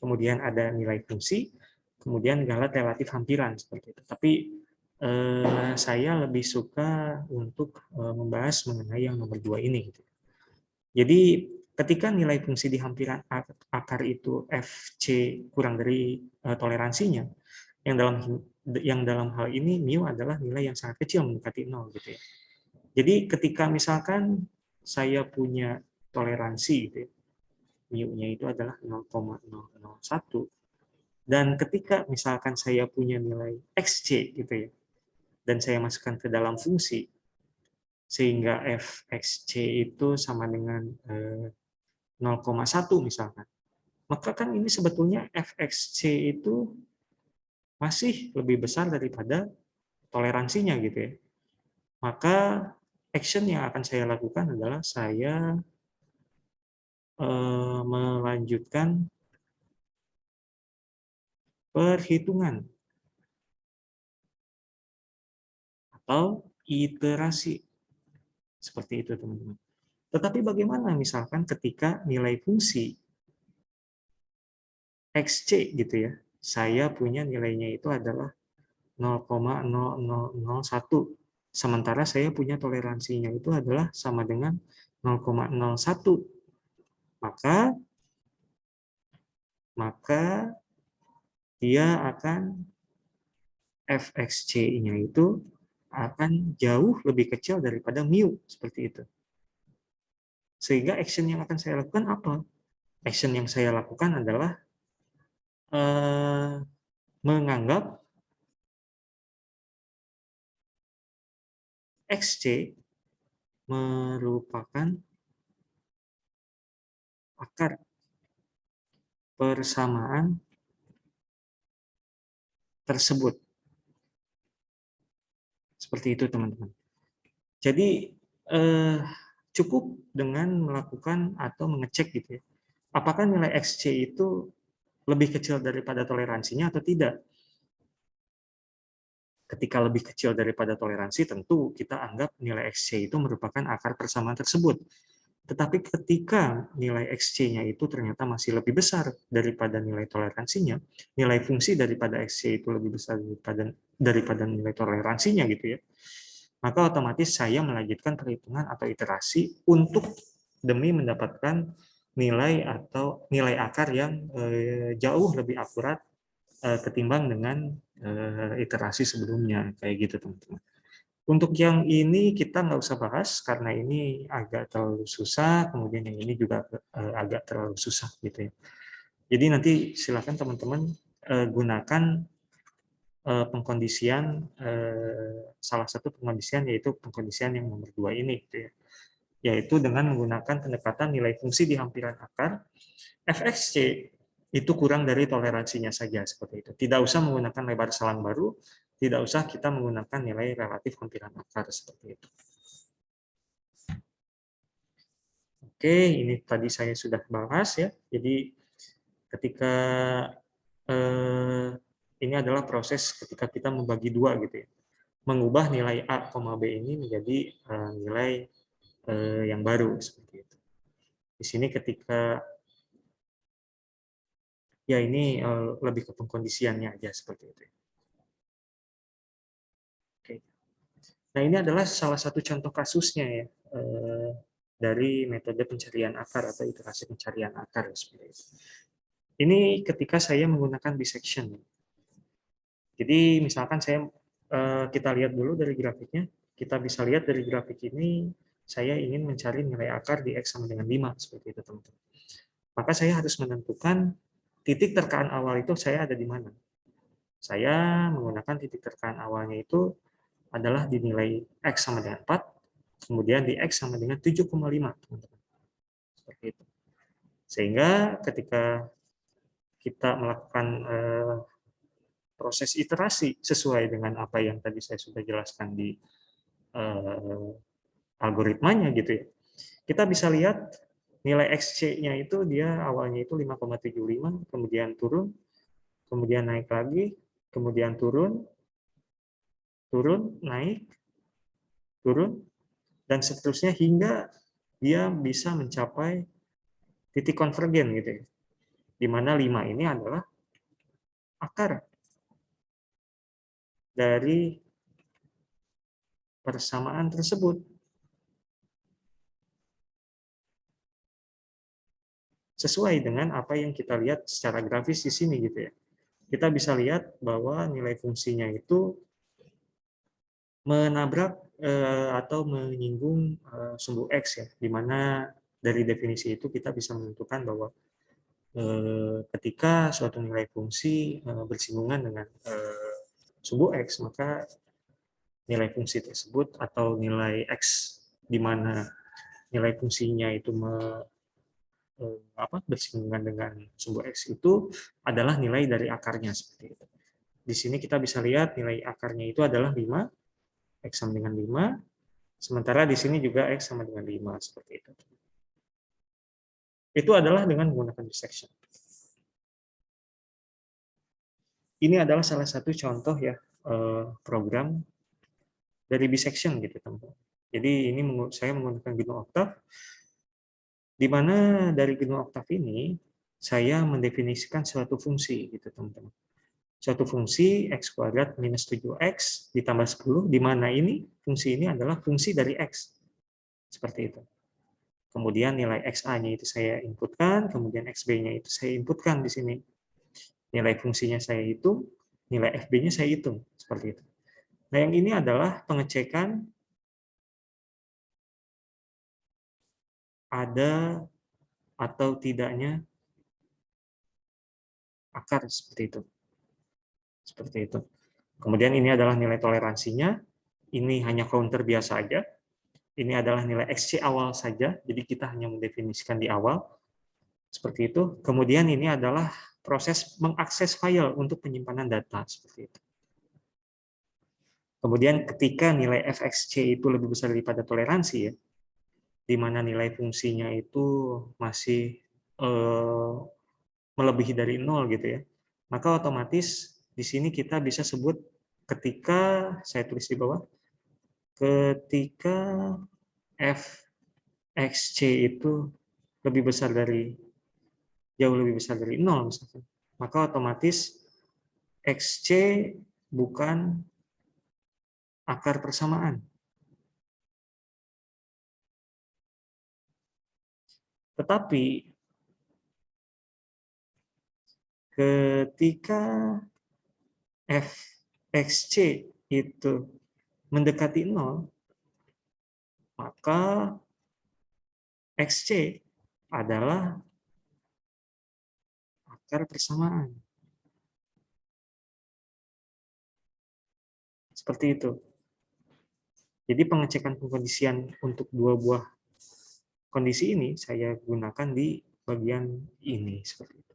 kemudian ada nilai fungsi, kemudian galat relatif hampiran seperti itu. Tapi saya lebih suka untuk membahas mengenai yang nomor 2 ini. Gitu. Jadi ketika nilai fungsi di hampiran akar itu FC kurang dari toleransinya, yang dalam hal ini mu adalah nilai yang sangat kecil mendekati 0 gitu ya. Jadi ketika misalkan saya punya toleransi gitu ya, mu-nya itu adalah 0,001 dan ketika misalkan saya punya nilai XC gitu ya dan saya masukkan ke dalam fungsi sehingga fxc itu sama dengan 0,1 misalkan. Maka kan ini sebetulnya fxc itu masih lebih besar daripada toleransinya gitu ya. Maka action yang akan saya lakukan adalah saya melanjutkan perhitungan atau iterasi. Seperti itu, teman-teman. Tetapi bagaimana misalkan ketika nilai fungsi XC gitu ya, saya punya nilainya itu adalah 0,0001, sementara saya punya toleransinya itu adalah sama dengan 0,01. Maka dia akan fxc-nya itu akan jauh lebih kecil daripada mu, seperti itu. Sehingga action yang akan saya lakukan apa? Action yang saya lakukan adalah menganggap xc merupakan akar persamaan tersebut. Seperti itu, teman-teman. Jadi cukup dengan melakukan atau mengecek gitu ya, apakah nilai xc itu lebih kecil daripada toleransinya atau tidak. Ketika lebih kecil daripada toleransi, tentu kita anggap nilai xc itu merupakan akar persamaan tersebut. Tetapi ketika nilai xc-nya itu ternyata masih lebih besar daripada nilai toleransinya, nilai fungsi daripada xc itu lebih besar daripada nilai toleransinya gitu ya, maka otomatis saya melanjutkan perhitungan atau iterasi untuk demi mendapatkan nilai atau nilai akar yang jauh lebih akurat ketimbang dengan iterasi sebelumnya, kayak gitu, teman-teman. Untuk yang ini kita nggak usah bahas karena ini agak terlalu susah, kemudian yang ini juga agak terlalu susah gitu ya. Jadi nanti silakan teman-teman gunakan pengkondisian, salah satu pengkondisian yaitu pengkondisian yang nomor 2 ini gitu ya. Yaitu dengan menggunakan pendekatan nilai fungsi di hampiran akar, fxc itu kurang dari toleransinya saja, seperti itu. Tidak usah menggunakan lebar selang baru, tidak usah kita menggunakan nilai relatif hampiran akar, seperti itu. Oke, ini tadi saya sudah bahas ya. Jadi ketika ini adalah proses ketika kita membagi dua gitu ya, mengubah nilai A, B ini menjadi nilai yang baru, seperti itu. Di sini ketika ya ini lebih ke pengkondisiannya aja, seperti itu. Oke. Nah, ini adalah salah satu contoh kasusnya ya, dari metode pencarian akar atau iterasi pencarian akar, seperti itu. Ini ketika saya menggunakan bisection. Jadi misalkan kita lihat dulu dari grafiknya, kita bisa lihat dari grafik ini saya ingin mencari nilai akar di X sama dengan 5, seperti itu, teman-teman. Maka saya harus menentukan titik terkaan awal itu saya ada di mana. Saya menggunakan titik terkaan awalnya itu adalah di nilai X sama dengan 4, kemudian di X sama dengan 7,5, teman-teman. Seperti itu. Sehingga ketika kita melakukan proses iterasi sesuai dengan apa yang tadi saya sudah jelaskan di algoritmanya gitu ya, kita bisa lihat nilai XC-nya itu dia awalnya itu 5,75, kemudian turun, kemudian naik lagi, kemudian turun, naik, turun, dan seterusnya hingga dia bisa mencapai titik konvergen gitu ya, di mana 5 ini adalah akar dari persamaan tersebut. Sesuai dengan apa yang kita lihat secara grafis di sini gitu ya. Kita bisa lihat bahwa nilai fungsinya itu menabrak atau menyinggung sumbu X ya, di mana dari definisi itu kita bisa menentukan bahwa ketika suatu nilai fungsi bersinggungan dengan sumbu X, maka nilai fungsi tersebut atau nilai X di mana nilai fungsinya itu bersinggungan dengan sumbu X itu adalah nilai dari akarnya, seperti itu. Di sini kita bisa lihat nilai akarnya itu adalah 5, X sama dengan 5, sementara di sini juga X sama dengan 5, seperti itu. Itu adalah dengan menggunakan bisection. Ini adalah salah satu contoh ya program dari bisection gitu teman-teman. Jadi ini saya menggunakan GNU Octave, di mana dari GNU Octave ini saya mendefinisikan suatu fungsi gitu teman-teman. Suatu fungsi x kuadrat minus 7x ditambah 10, di mana ini fungsi ini adalah fungsi dari x. Seperti itu. Kemudian nilai xa-nya itu saya inputkan, kemudian xb-nya itu saya inputkan di sini. Nilai fungsinya saya hitung, nilai fb-nya saya hitung. Seperti itu. Nah, yang ini adalah pengecekan ada atau tidaknya akar seperti itu. Seperti itu. Kemudian ini adalah nilai toleransinya. Ini hanya counter biasa aja. Ini adalah nilai XC awal saja. Jadi kita hanya mendefinisikan di awal. Seperti itu. Kemudian ini adalah proses mengakses file untuk penyimpanan data. Seperti itu. Kemudian ketika nilai fxc itu lebih besar daripada toleransi, ya, di mana nilai fungsinya itu masih melebihi dari 0 gitu ya, maka otomatis di sini kita bisa sebut ketika, saya tulis di bawah, ketika fxc itu lebih besar dari, jauh lebih besar dari 0 misalkan, maka otomatis xc bukan akar persamaan. Tetapi ketika fxc itu mendekati 0, maka xc adalah akar persamaan. Seperti itu. Jadi pengecekan pengkondisian untuk dua buah kondisi ini saya gunakan di bagian ini. Seperti itu.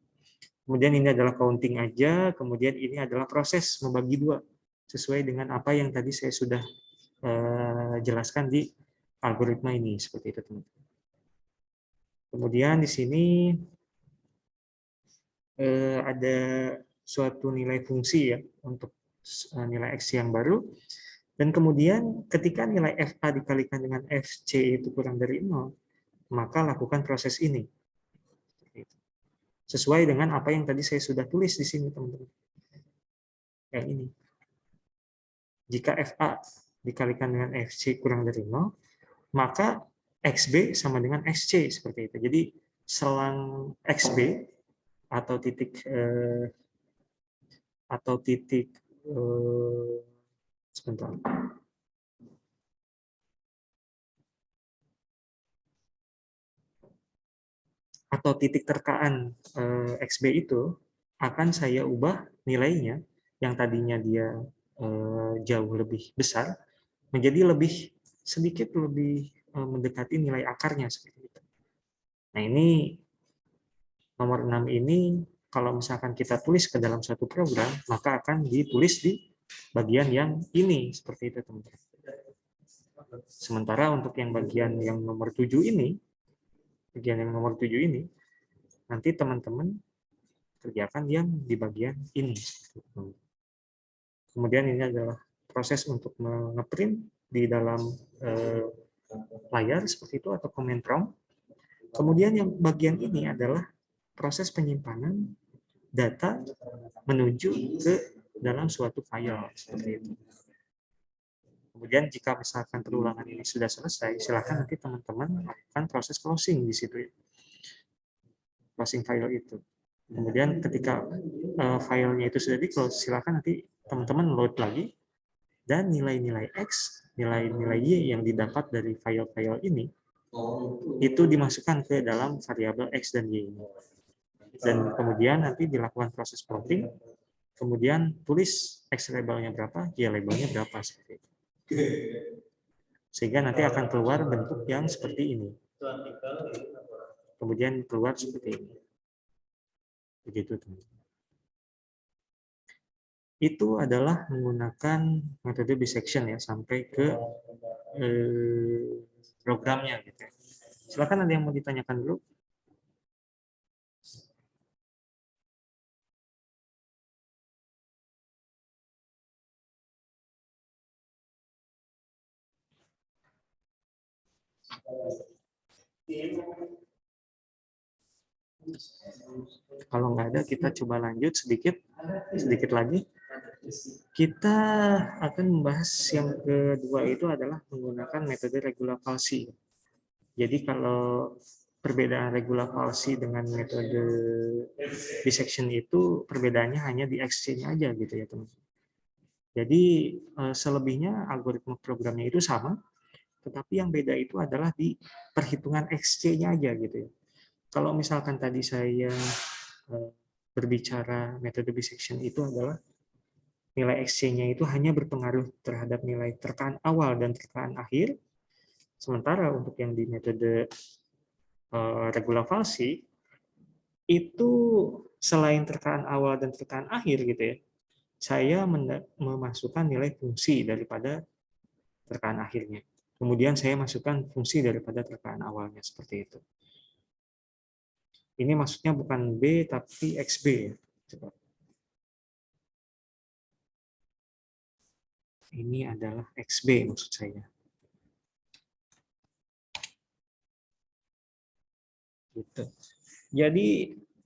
Kemudian ini adalah counting aja, kemudian ini adalah proses membagi dua, sesuai dengan apa yang tadi saya sudah jelaskan di algoritma ini. Seperti itu, teman-teman. Kemudian di sini ada suatu nilai fungsi ya untuk nilai x yang baru, dan kemudian ketika nilai FA dikalikan dengan FC itu kurang dari 0, maka lakukan proses ini sesuai dengan apa yang tadi saya sudah tulis di sini, teman-teman. Yang ini, jika FA dikalikan dengan FC kurang dari 0, maka XB sama dengan XC, seperti itu. Jadi selang XB atau titik sebentar. Atau titik terkaan XB itu akan saya ubah nilainya yang tadinya dia jauh lebih besar menjadi sedikit lebih mendekati nilai akarnya seperti itu. Nah, ini nomor 6 ini kalau misalkan kita tulis ke dalam satu program, maka akan ditulis di bagian yang ini seperti itu, teman-teman. Sementara untuk yang bagian yang nomor 7 ini, nanti teman-teman kerjakan yang di bagian ini. Kemudian ini adalah proses untuk ngeprint di dalam layar seperti itu atau command prompt. Kemudian yang bagian ini adalah proses penyimpanan data menuju ke dalam suatu file seperti itu. Kemudian jika misalkan perulangan ini sudah selesai, silakan nanti teman-teman lakukan proses closing di situ ya. Closing file itu. Kemudian ketika filenya itu sudah di-close, silakan nanti teman-teman load lagi, dan nilai-nilai X, nilai-nilai Y yang didapat dari file-file ini, itu dimasukkan ke dalam variabel X dan Y ini. Dan kemudian nanti dilakukan proses plotting, kemudian tulis X labelnya berapa, Y labelnya berapa, seperti itu. Sehingga nanti akan keluar bentuk yang seperti ini. Kemudian keluar seperti ini. Begitu, teman-teman. Itu adalah menggunakan metode bisection ya, sampai ke programnya gitu. Silakan, ada yang mau ditanyakan dulu? Kalau nggak ada, kita coba lanjut sedikit lagi. Kita akan membahas yang kedua itu adalah menggunakan metode regulasi. Jadi kalau perbedaan regulasi dengan metode dissection itu perbedaannya hanya di XC-nya aja gitu ya teman-teman. Jadi selebihnya algoritma programnya itu sama, tetapi yang beda itu adalah di perhitungan XC-nya aja gitu ya. Kalau misalkan tadi saya berbicara metode dissection itu adalah nilai XC-nya itu hanya berpengaruh terhadap nilai terkaan awal dan terkaan akhir, sementara untuk yang di metode regulasi itu selain terkaan awal dan terkaan akhir gitu ya, saya memasukkan nilai fungsi daripada terkaan akhirnya. Kemudian saya masukkan fungsi daripada terkaan awalnya seperti itu. Ini maksudnya bukan B tapi XB ya. Coba. Ini adalah XB maksud saya. Gitu. Jadi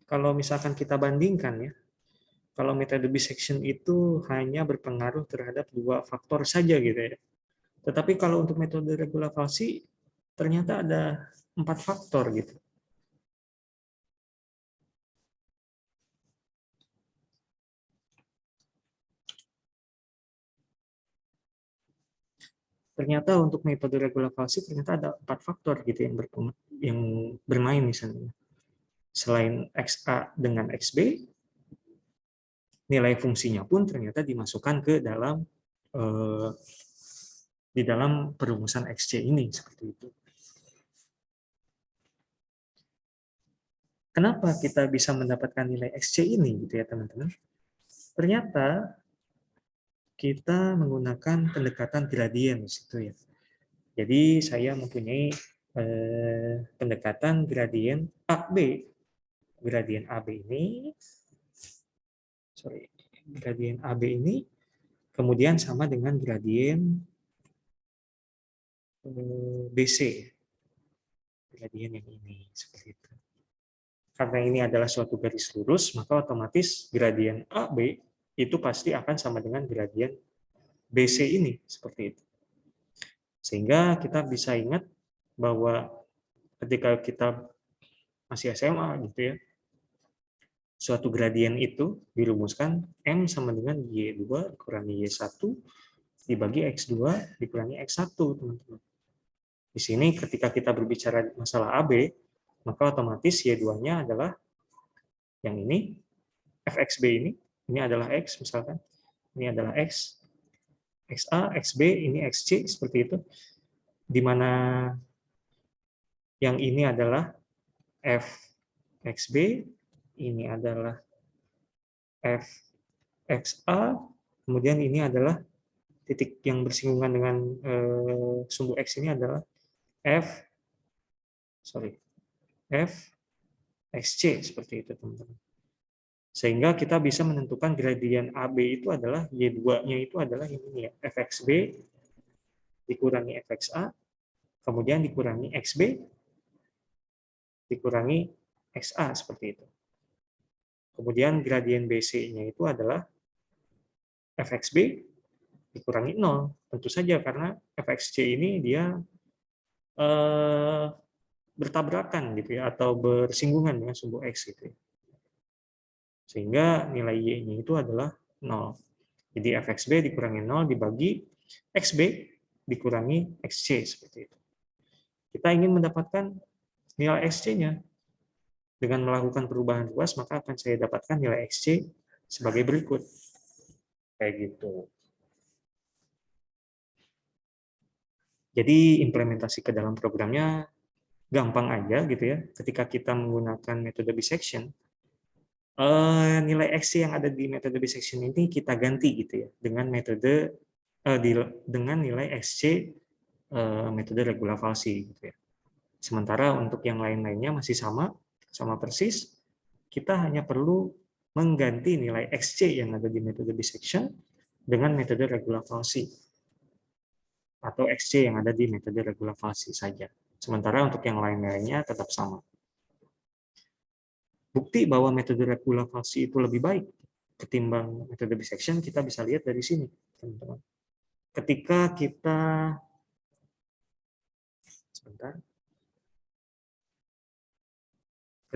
kalau misalkan kita bandingkan ya, kalau metode dissection itu hanya berpengaruh terhadap 2 faktor saja gitu ya. Tetapi kalau untuk metode regulasi ternyata ada 4 faktor gitu. Ternyata untuk metode regulasi ternyata ada 4 faktor gitu yang bermain misalnya. Selain XA dengan XB, nilai fungsinya pun ternyata dimasukkan ke dalam di dalam perumusan XC ini seperti itu. Kenapa kita bisa mendapatkan nilai XC ini gitu ya teman-teman? Ternyata kita menggunakan pendekatan gradien di situ ya. Jadi saya mempunyai pendekatan gradien AB. Gradien AB ini gradien AB ini kemudian sama dengan gradien BC. Gradien yang ini seperti itu. Karena ini adalah suatu garis lurus, maka otomatis gradien AB itu pasti akan sama dengan gradien BC ini, seperti itu. Sehingga kita bisa ingat bahwa ketika kita masih SMA gitu ya, suatu gradien itu dirumuskan M sama dengan Y2 dikurangi Y1 dibagi X2 dikurangi X1, teman-teman. Di sini ketika kita berbicara masalah AB, maka otomatis Y2-nya adalah yang ini, fxb ini adalah X misalkan, ini adalah X, XA, XB, ini XC, seperti itu. Di mana yang ini adalah fxb, ini adalah fxa, kemudian ini adalah titik yang bersinggungan dengan sumbu X ini adalah fxc, seperti itu teman-teman. Sehingga kita bisa menentukan gradien AB itu adalah Y2-nya itu adalah ini ya, fxb dikurangi fxa, kemudian dikurangi xb, dikurangi xa, seperti itu. Kemudian gradien BC-nya itu adalah fxb dikurangi 0. Tentu saja karena fxc ini dia bertabrakan gitu ya, atau bersinggungan dengan sumbu X gitu ya. Sehingga nilai Y-nya itu adalah 0. Jadi fxb dikurangi 0 dibagi xb dikurangi xc, seperti itu. Kita ingin mendapatkan nilai xc-nya. Dengan melakukan perubahan ruas, maka akan saya dapatkan nilai xc sebagai berikut. Kayak gitu. Jadi implementasi ke dalam programnya gampang aja gitu ya. Ketika kita menggunakan metode dissection, nilai xc yang ada di metode dissection ini kita ganti gitu ya dengan metode dengan nilai xc metode regulasi gitu ya. Sementara untuk yang lain-lainnya masih sama persis, kita hanya perlu mengganti nilai XC yang ada di metode dissection dengan metode regulasi atau XC yang ada di metode regulasi saja. Sementara untuk yang lain-lainnya tetap sama. Bukti bahwa metode regulasi itu lebih baik ketimbang metode bisection kita bisa lihat dari sini, teman-teman. Ketika kita sebentar,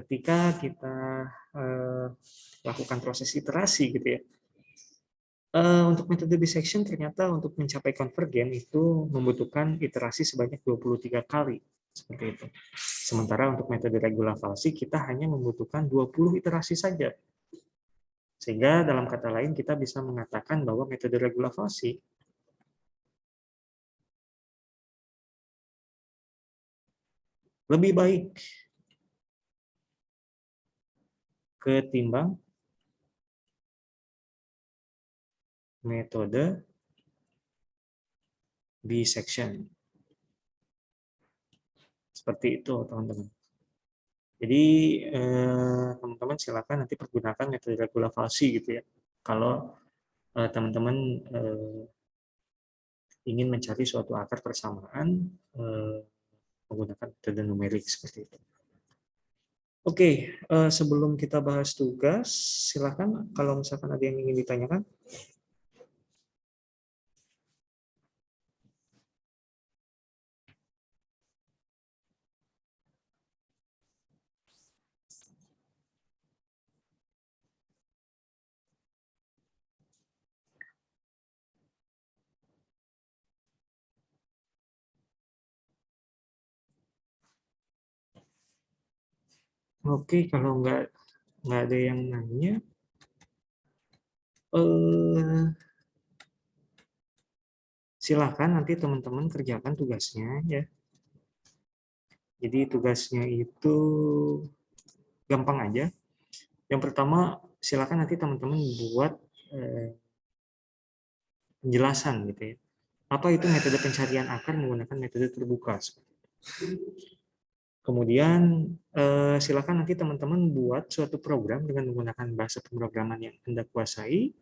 ketika kita lakukan proses iterasi gitu ya, untuk metode bisection ternyata untuk mencapai konvergen itu membutuhkan iterasi sebanyak 23 kali seperti itu. Sementara untuk metode regulasi kita hanya membutuhkan 20 iterasi saja. Sehingga dalam kata lain kita bisa mengatakan bahwa metode regulasi lebih baik ketimbang metode bisection. Seperti itu, teman-teman. Jadi, teman-teman silakan nanti pergunakan metode regulasi gitu ya. Kalau teman-teman ingin mencari suatu akar persamaan menggunakan metode numerik seperti itu. Oke, sebelum kita bahas tugas, silakan kalau misalkan ada yang ingin ditanyakan. Oke, kalau nggak ada yang nanya, silakan nanti teman-teman kerjakan tugasnya ya. Jadi tugasnya itu gampang aja. Yang pertama, silakan nanti teman-teman buat penjelasan gitu ya. Apa itu metode pencarian akar menggunakan metode terbuka. Kemudian silakan nanti teman-teman buat suatu program dengan menggunakan bahasa pemrograman yang Anda kuasai,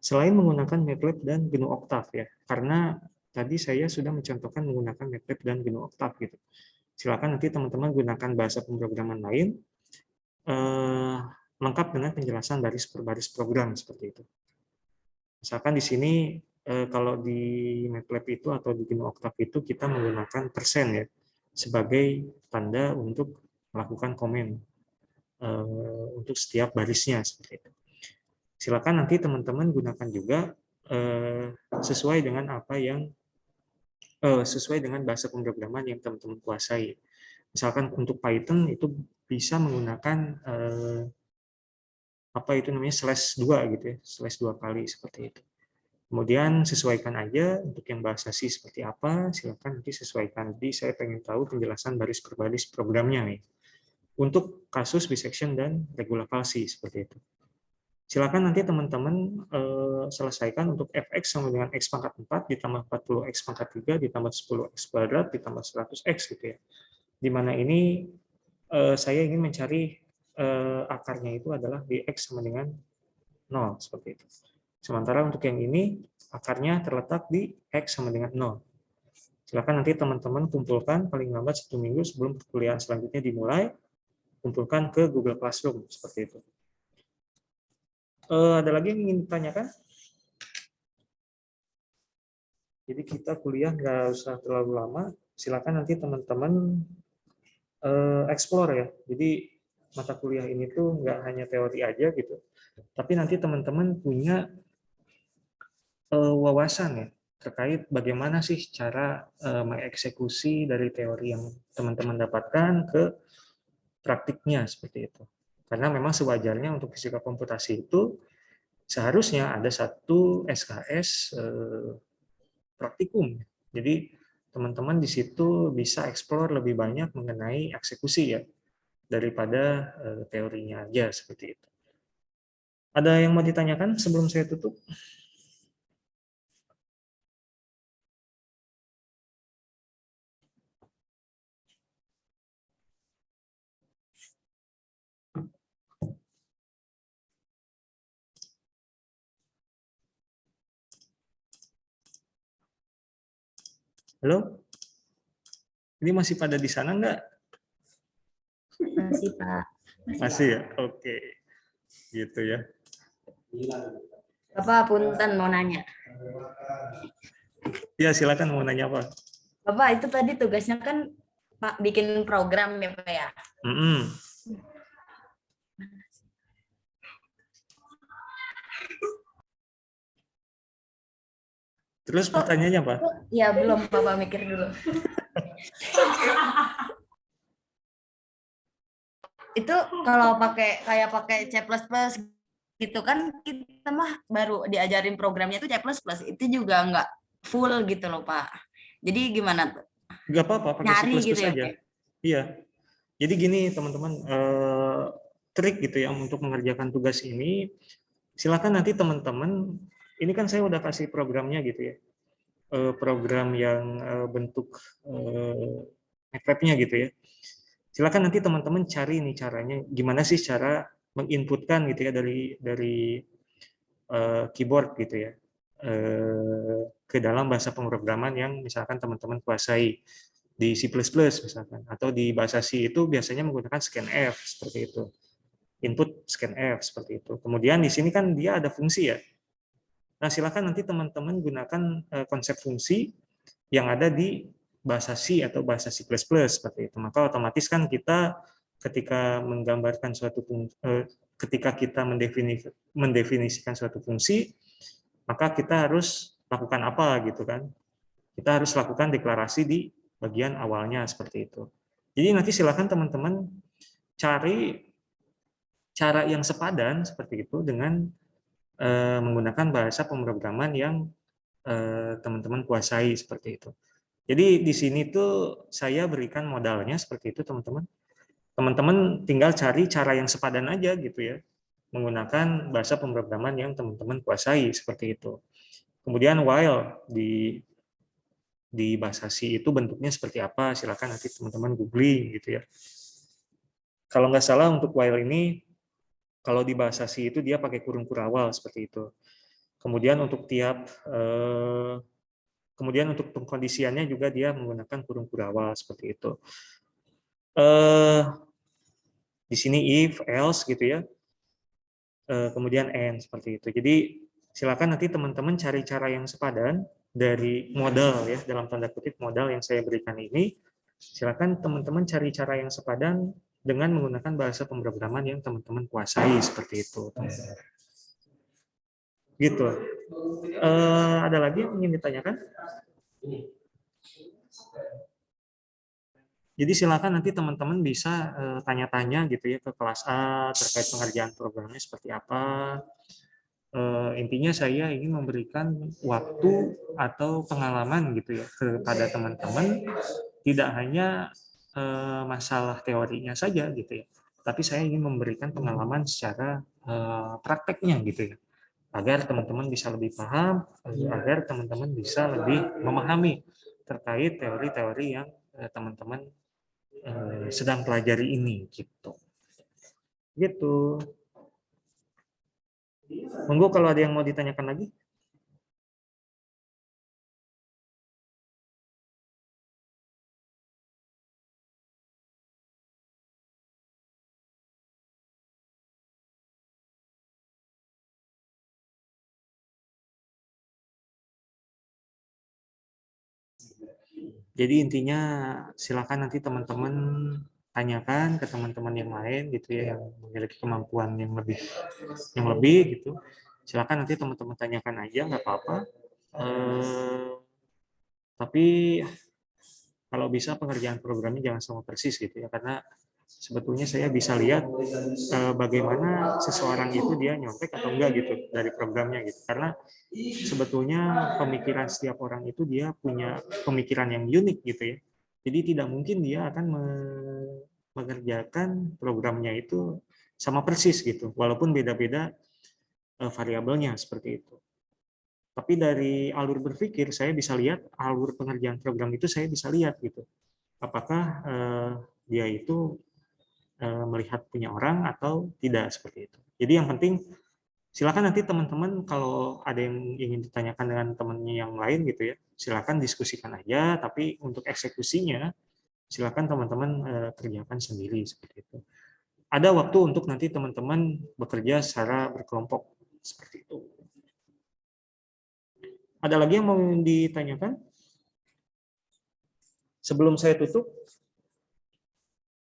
selain menggunakan MATLAB dan GNU Octave ya. Karena tadi saya sudah mencontohkan menggunakan MATLAB dan GNU Octave gitu. Silakan nanti teman-teman gunakan bahasa pemrograman lain lengkap dengan penjelasan baris per baris program seperti itu. Misalkan di sini kalau di MATLAB itu atau di GNU Octave itu kita menggunakan persen ya sebagai tanda untuk melakukan komen untuk setiap barisnya seperti itu. Silakan nanti teman-teman gunakan juga sesuai dengan apa yang sesuai dengan bahasa pemrograman yang teman-teman kuasai. Misalkan untuk Python itu bisa menggunakan apa itu namanya /2 gitu ya, /2 kali seperti itu. Kemudian sesuaikan aja untuk yang bahasa C seperti apa, silakan nanti sesuaikan. Jadi saya pengen tahu penjelasan baris per baris programnya nih. Untuk kasus bisection dan regulasi seperti itu. Silakan nanti teman-teman selesaikan untuk fx sama dengan x pangkat 4 ditambah 40x pangkat 3 ditambah 10x kuadrat ditambah 100x gitu ya. Dimana ini saya ingin mencari akarnya itu adalah dx sama dengan 0 seperti itu. Sementara untuk yang ini akarnya terletak di x sama dengan 0. Silakan nanti teman-teman kumpulkan paling lambat 1 minggu sebelum perkuliahan selanjutnya dimulai, kumpulkan ke Google Classroom seperti itu. Ada lagi yang ingin ditanyakan? Jadi kita kuliah nggak usah terlalu lama. Silakan nanti teman-teman explore ya. Jadi mata kuliah ini tuh nggak hanya teori aja gitu, tapi nanti teman-teman punya wawasan ya terkait bagaimana sih cara mengeksekusi dari teori yang teman-teman dapatkan ke praktiknya seperti itu. Karena memang sewajarnya untuk fisika komputasi itu seharusnya ada satu SKS praktikum. Jadi teman-teman di situ bisa eksplor lebih banyak mengenai eksekusi ya daripada teorinya aja seperti itu. Ada yang mau ditanyakan sebelum saya tutup? Halo? Ini masih pada di sana enggak? Masih, Pak. Masih ya? Oke. Gitu ya. Bapak punten mau nanya. Ya, silakan mau nanya apa? Bapak itu tadi tugasnya kan Pak bikin program ya Pak ya. Mm-mm. Terus pertanyaannya apa? Ya belum, Bapak mikir dulu. Itu kalau pakai C++ gitu kan kita mah baru diajarin programnya itu C++, itu juga nggak full gitu loh Pak. Jadi gimana tuh? Nggak apa-apa, pakai Nyari C++ gitu ya aja. Pak? Iya. Jadi gini teman-teman, trik gitu ya untuk mengerjakan tugas ini. Silakan nanti teman-teman, ini kan saya udah kasih programnya gitu ya. Program yang bentuk MATLAB-nya gitu ya. Silakan nanti teman-teman cari nih caranya, gimana sih cara menginputkan gitu ya dari keyboard gitu ya ke dalam bahasa pemrograman yang misalkan teman-teman kuasai di C++ misalkan, atau di bahasa C itu biasanya menggunakan scanf seperti itu, input scanf seperti itu. Kemudian di sini kan dia ada fungsi ya. Nah silakan nanti teman-teman gunakan konsep fungsi yang ada di bahasa C atau bahasa C++ seperti itu. Maka otomatis kan kita ketika menggambarkan suatu ketika kita mendefinisikan suatu fungsi, maka kita harus lakukan apa gitu kan. Kita harus lakukan deklarasi di bagian awalnya seperti itu. Jadi nanti silakan teman-teman cari cara yang sepadan seperti itu dengan menggunakan bahasa pemrograman yang teman-teman kuasai seperti itu. Jadi di sini tuh saya berikan modalnya seperti itu teman-teman. Teman-teman tinggal cari cara yang sepadan aja gitu ya, menggunakan bahasa pemrograman yang teman-teman kuasai seperti itu. Kemudian while di bahasa C itu bentuknya seperti apa, silakan nanti teman-teman googling gitu ya. Kalau nggak salah untuk while ini, kalau di bahasa C itu dia pakai kurung kurawal seperti itu. Kemudian untuk kemudian untuk pengkondisiannya juga dia menggunakan kurung kurawal seperti itu. Di sini if, else gitu ya. Kemudian and seperti itu. Jadi silakan nanti teman-teman cari cara yang sepadan dari modal ya, dalam tanda kutip modal yang saya berikan ini. Silakan teman-teman cari cara yang sepadan dengan menggunakan bahasa pemrograman yang teman-teman kuasai seperti itu. Gitu. Ada lagi yang ingin ditanyakan? Jadi silakan nanti teman-teman bisa tanya-tanya gitu ya ke kelas A terkait pengerjaan programnya seperti apa. Intinya saya ingin memberikan waktu atau pengalaman gitu ya kepada teman-teman, tidak hanya masalah teorinya saja gitu ya, tapi saya ingin memberikan pengalaman secara prakteknya gitu ya, agar teman-teman bisa lebih paham, agar teman-teman bisa lebih memahami terkait teori-teori yang teman-teman sedang pelajari ini gitu. Gitu. Monggo kalau ada yang mau ditanyakan lagi. Jadi intinya silakan nanti teman-teman tanyakan ke teman-teman yang lain gitu ya, yang memiliki kemampuan yang lebih gitu. Silakan nanti teman-teman tanyakan aja, nggak apa-apa. Tapi kalau bisa pengerjaan programnya jangan sama persis gitu ya, karena sebetulnya saya bisa lihat bagaimana seseorang itu dia nyontek atau enggak gitu dari programnya gitu, karena sebetulnya pemikiran setiap orang itu dia punya pemikiran yang unik gitu ya, jadi tidak mungkin dia akan mengerjakan programnya itu sama persis gitu, walaupun beda-beda variabelnya seperti itu. Tapi dari alur berpikir saya bisa lihat, alur pengerjaan program itu saya bisa lihat gitu, apakah dia itu melihat punya orang atau tidak seperti itu. Jadi yang penting silakan nanti teman-teman kalau ada yang ingin ditanyakan dengan temannya yang lain gitu ya, silakan diskusikan aja. Tapi untuk eksekusinya silakan teman-teman kerjakan sendiri seperti itu. Ada waktu untuk nanti teman-teman bekerja secara berkelompok seperti itu. Ada lagi yang mau ditanyakan sebelum saya tutup?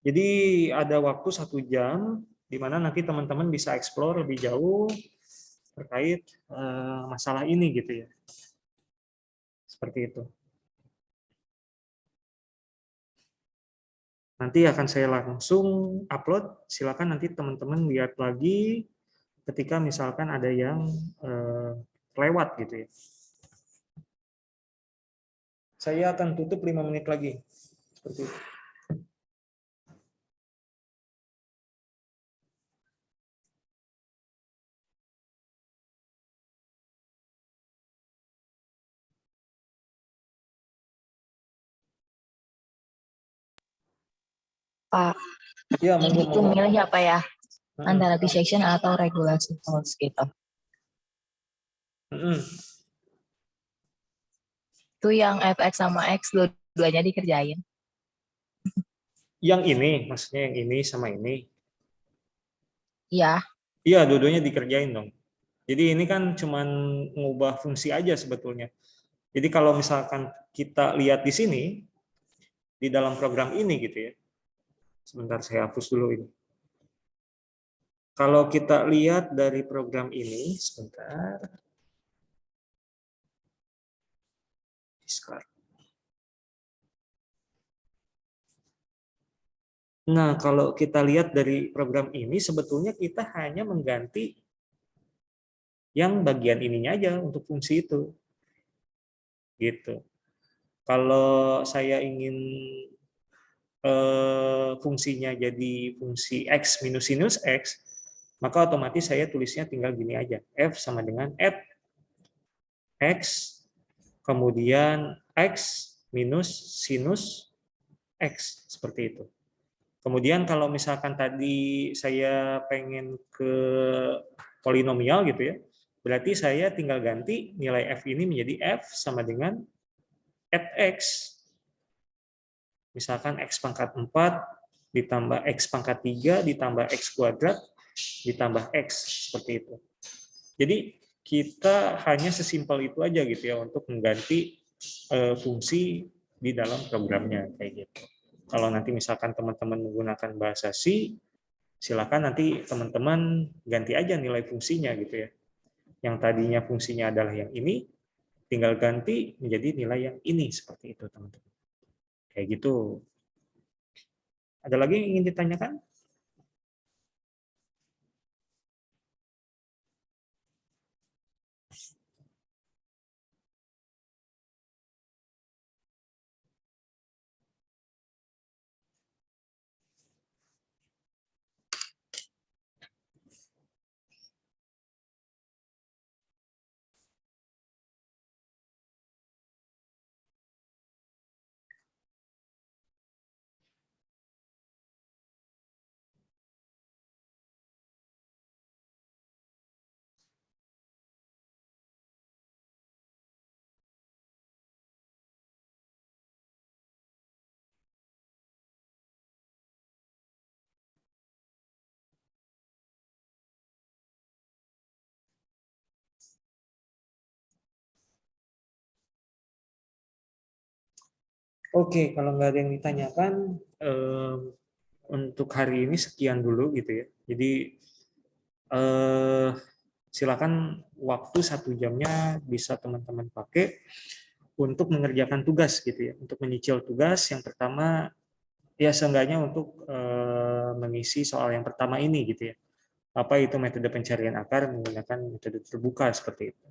Jadi ada waktu 1 jam di mana nanti teman-teman bisa explore lebih jauh terkait masalah ini gitu ya. Seperti itu. Nanti akan saya langsung upload. Silakan nanti teman-teman lihat lagi ketika misalkan ada yang lewat gitu ya. Saya akan tutup 5 menit lagi. Seperti itu. Pak, Ya, jadi itu monggo. milih apa ya? Antara dissection atau regulasi tools gitu. Itu yang fx sama x dua-duanya dikerjain. Yang ini, maksudnya yang ini sama ini. Iya. Iya, dua-duanya dikerjain dong. Jadi ini kan cuman ngubah fungsi aja sebetulnya. Jadi kalau misalkan kita lihat di sini, di dalam program ini gitu ya. Sebentar saya hapus dulu ini. Kalau kita lihat dari program ini, sebentar. Discard. Nah, kalau kita lihat dari program ini, sebetulnya kita hanya mengganti yang bagian ininya aja untuk fungsi itu. Gitu. Kalau saya ingin fungsinya jadi fungsi X minus sinus X, maka otomatis saya tulisnya tinggal gini aja. F sama dengan add X, kemudian X minus sinus X, seperti itu. Kemudian kalau misalkan tadi saya pengen ke polinomial gitu ya, berarti saya tinggal ganti nilai F ini menjadi F sama dengan add X. Misalkan X pangkat 4 ditambah X pangkat 3 ditambah X kuadrat ditambah X, seperti itu. Jadi kita hanya sesimpel itu aja gitu ya untuk mengganti fungsi di dalam programnya kayak gitu. Kalau nanti misalkan teman-teman menggunakan bahasa C, silakan nanti teman-teman ganti aja nilai fungsinya gitu ya. Yang tadinya fungsinya adalah yang ini, tinggal ganti menjadi nilai yang ini, seperti itu teman-teman. Kayak gitu. Ada lagi yang ingin ditanyakan? Oke, kalau nggak ada yang ditanyakan, untuk hari ini sekian dulu gitu ya. Jadi silakan waktu 1 jamnya bisa teman-teman pakai untuk mengerjakan tugas gitu ya, untuk menyicil tugas. Yang pertama ya seenggaknya untuk mengisi soal yang pertama ini gitu ya. Apa itu metode pencarian akar menggunakan metode terbuka seperti itu.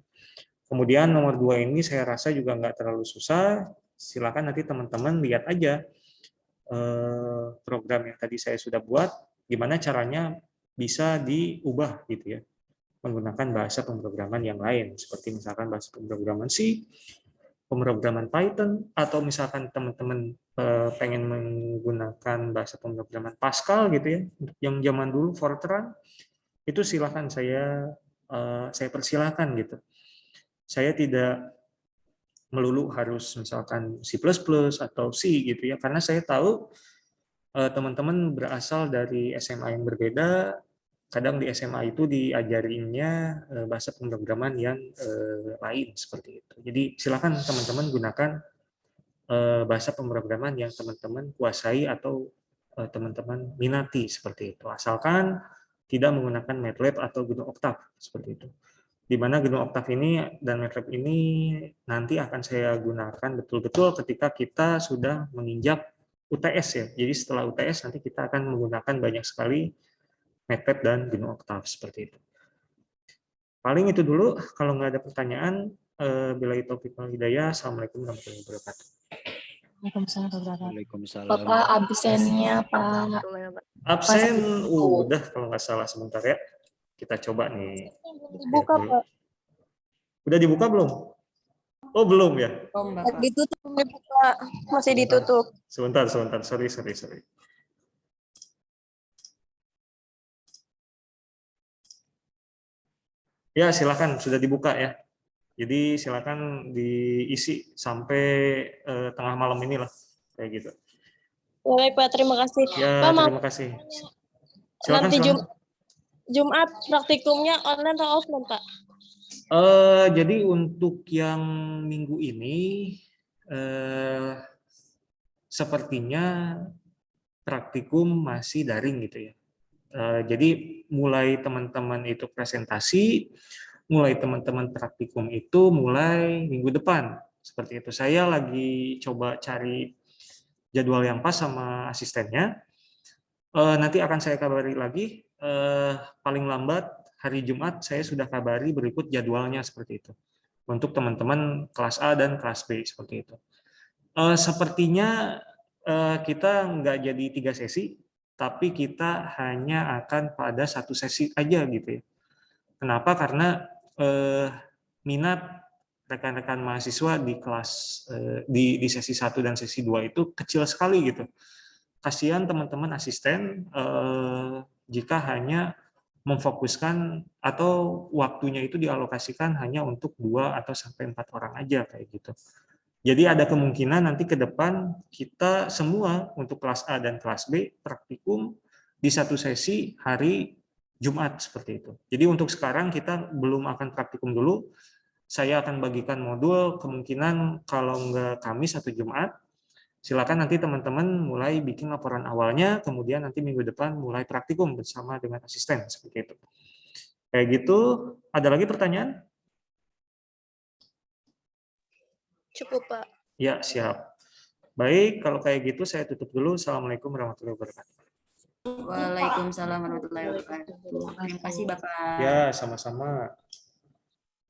Kemudian nomor 2 ini saya rasa juga nggak terlalu susah. Silakan nanti teman-teman lihat aja program yang tadi saya sudah buat, gimana caranya bisa diubah gitu ya, menggunakan bahasa pemrograman yang lain, seperti misalkan bahasa pemrograman C, pemrograman Python, atau misalkan teman-teman pengen menggunakan bahasa pemrograman Pascal gitu ya, yang zaman dulu Fortran, itu silakan saya persilahkan gitu. Saya tidak melulu harus misalkan C++ atau C gitu ya, karena saya tahu teman-teman berasal dari SMA yang berbeda. Kadang di SMA itu diajarinnya bahasa pemrograman yang lain seperti itu. Jadi silakan teman-teman gunakan bahasa pemrograman yang teman-teman kuasai atau teman-teman minati seperti itu. Asalkan tidak menggunakan MATLAB atau GNU Octave seperti itu. Di mana GNU Octave ini dan MATLAB ini nanti akan saya gunakan betul-betul ketika kita sudah menginjak UTS ya. Jadi setelah UTS nanti kita akan menggunakan banyak sekali MATLAB dan GNU Octave seperti itu. Paling itu dulu. Kalau nggak ada pertanyaan, billahi taufiq wal hidayah. Assalamualaikum warahmatullahi wabarakatuh. Waalaikumsalam warahmatullahi Waalaikumsalam. Bapak absennya Pak. Absen, udah kalau nggak salah sebentar ya. Kita coba nih. Dibuka, Pak. Udah dibuka belum? Oh belum ya? Ditutup, dibuka. Masih ditutup. Sebentar. Sorry. Ya silakan, sudah dibuka ya. Jadi silakan diisi sampai tengah malam inilah, kayak gitu. Baik, Pak. Terima kasih. Ya Pak, terima kasih. Silakan. nanti Jumat praktikumnya online atau offline, Pak? Jadi untuk yang minggu ini sepertinya praktikum masih daring gitu ya. Jadi mulai teman-teman itu presentasi, mulai teman-teman praktikum itu mulai minggu depan. Seperti itu. Saya lagi coba cari jadwal yang pas sama asistennya. Nanti akan saya kabari lagi. Paling lambat hari Jumat saya sudah kabari berikut jadwalnya seperti itu. Untuk teman-teman kelas A dan kelas B seperti itu. Sepertinya kita nggak jadi 3 sesi, tapi kita hanya akan pada 1 sesi aja gitu ya. Kenapa? Karena minat rekan-rekan mahasiswa di kelas di sesi 1 dan sesi 2 itu kecil sekali gitu. Kasihan teman-teman asisten jika hanya memfokuskan atau waktunya itu dialokasikan hanya untuk 2 atau sampai 4 orang aja kayak gitu. Jadi ada kemungkinan nanti ke depan kita semua untuk kelas A dan kelas B praktikum di 1 sesi hari Jumat seperti itu. Jadi untuk sekarang kita belum akan praktikum dulu. Saya akan bagikan modul kemungkinan kalau nggak Kamis atau Jumat. Silakan nanti teman-teman mulai bikin laporan awalnya, kemudian nanti minggu depan mulai praktikum bersama dengan asisten seperti itu. Kayak gitu. Ada lagi pertanyaan? Cukup, Pak. Ya, siap. Baik, kalau kayak gitu saya tutup dulu. Assalamualaikum warahmatullahi wabarakatuh. Waalaikumsalam warahmatullahi wabarakatuh. Terima kasih Bapak. Ya, sama-sama.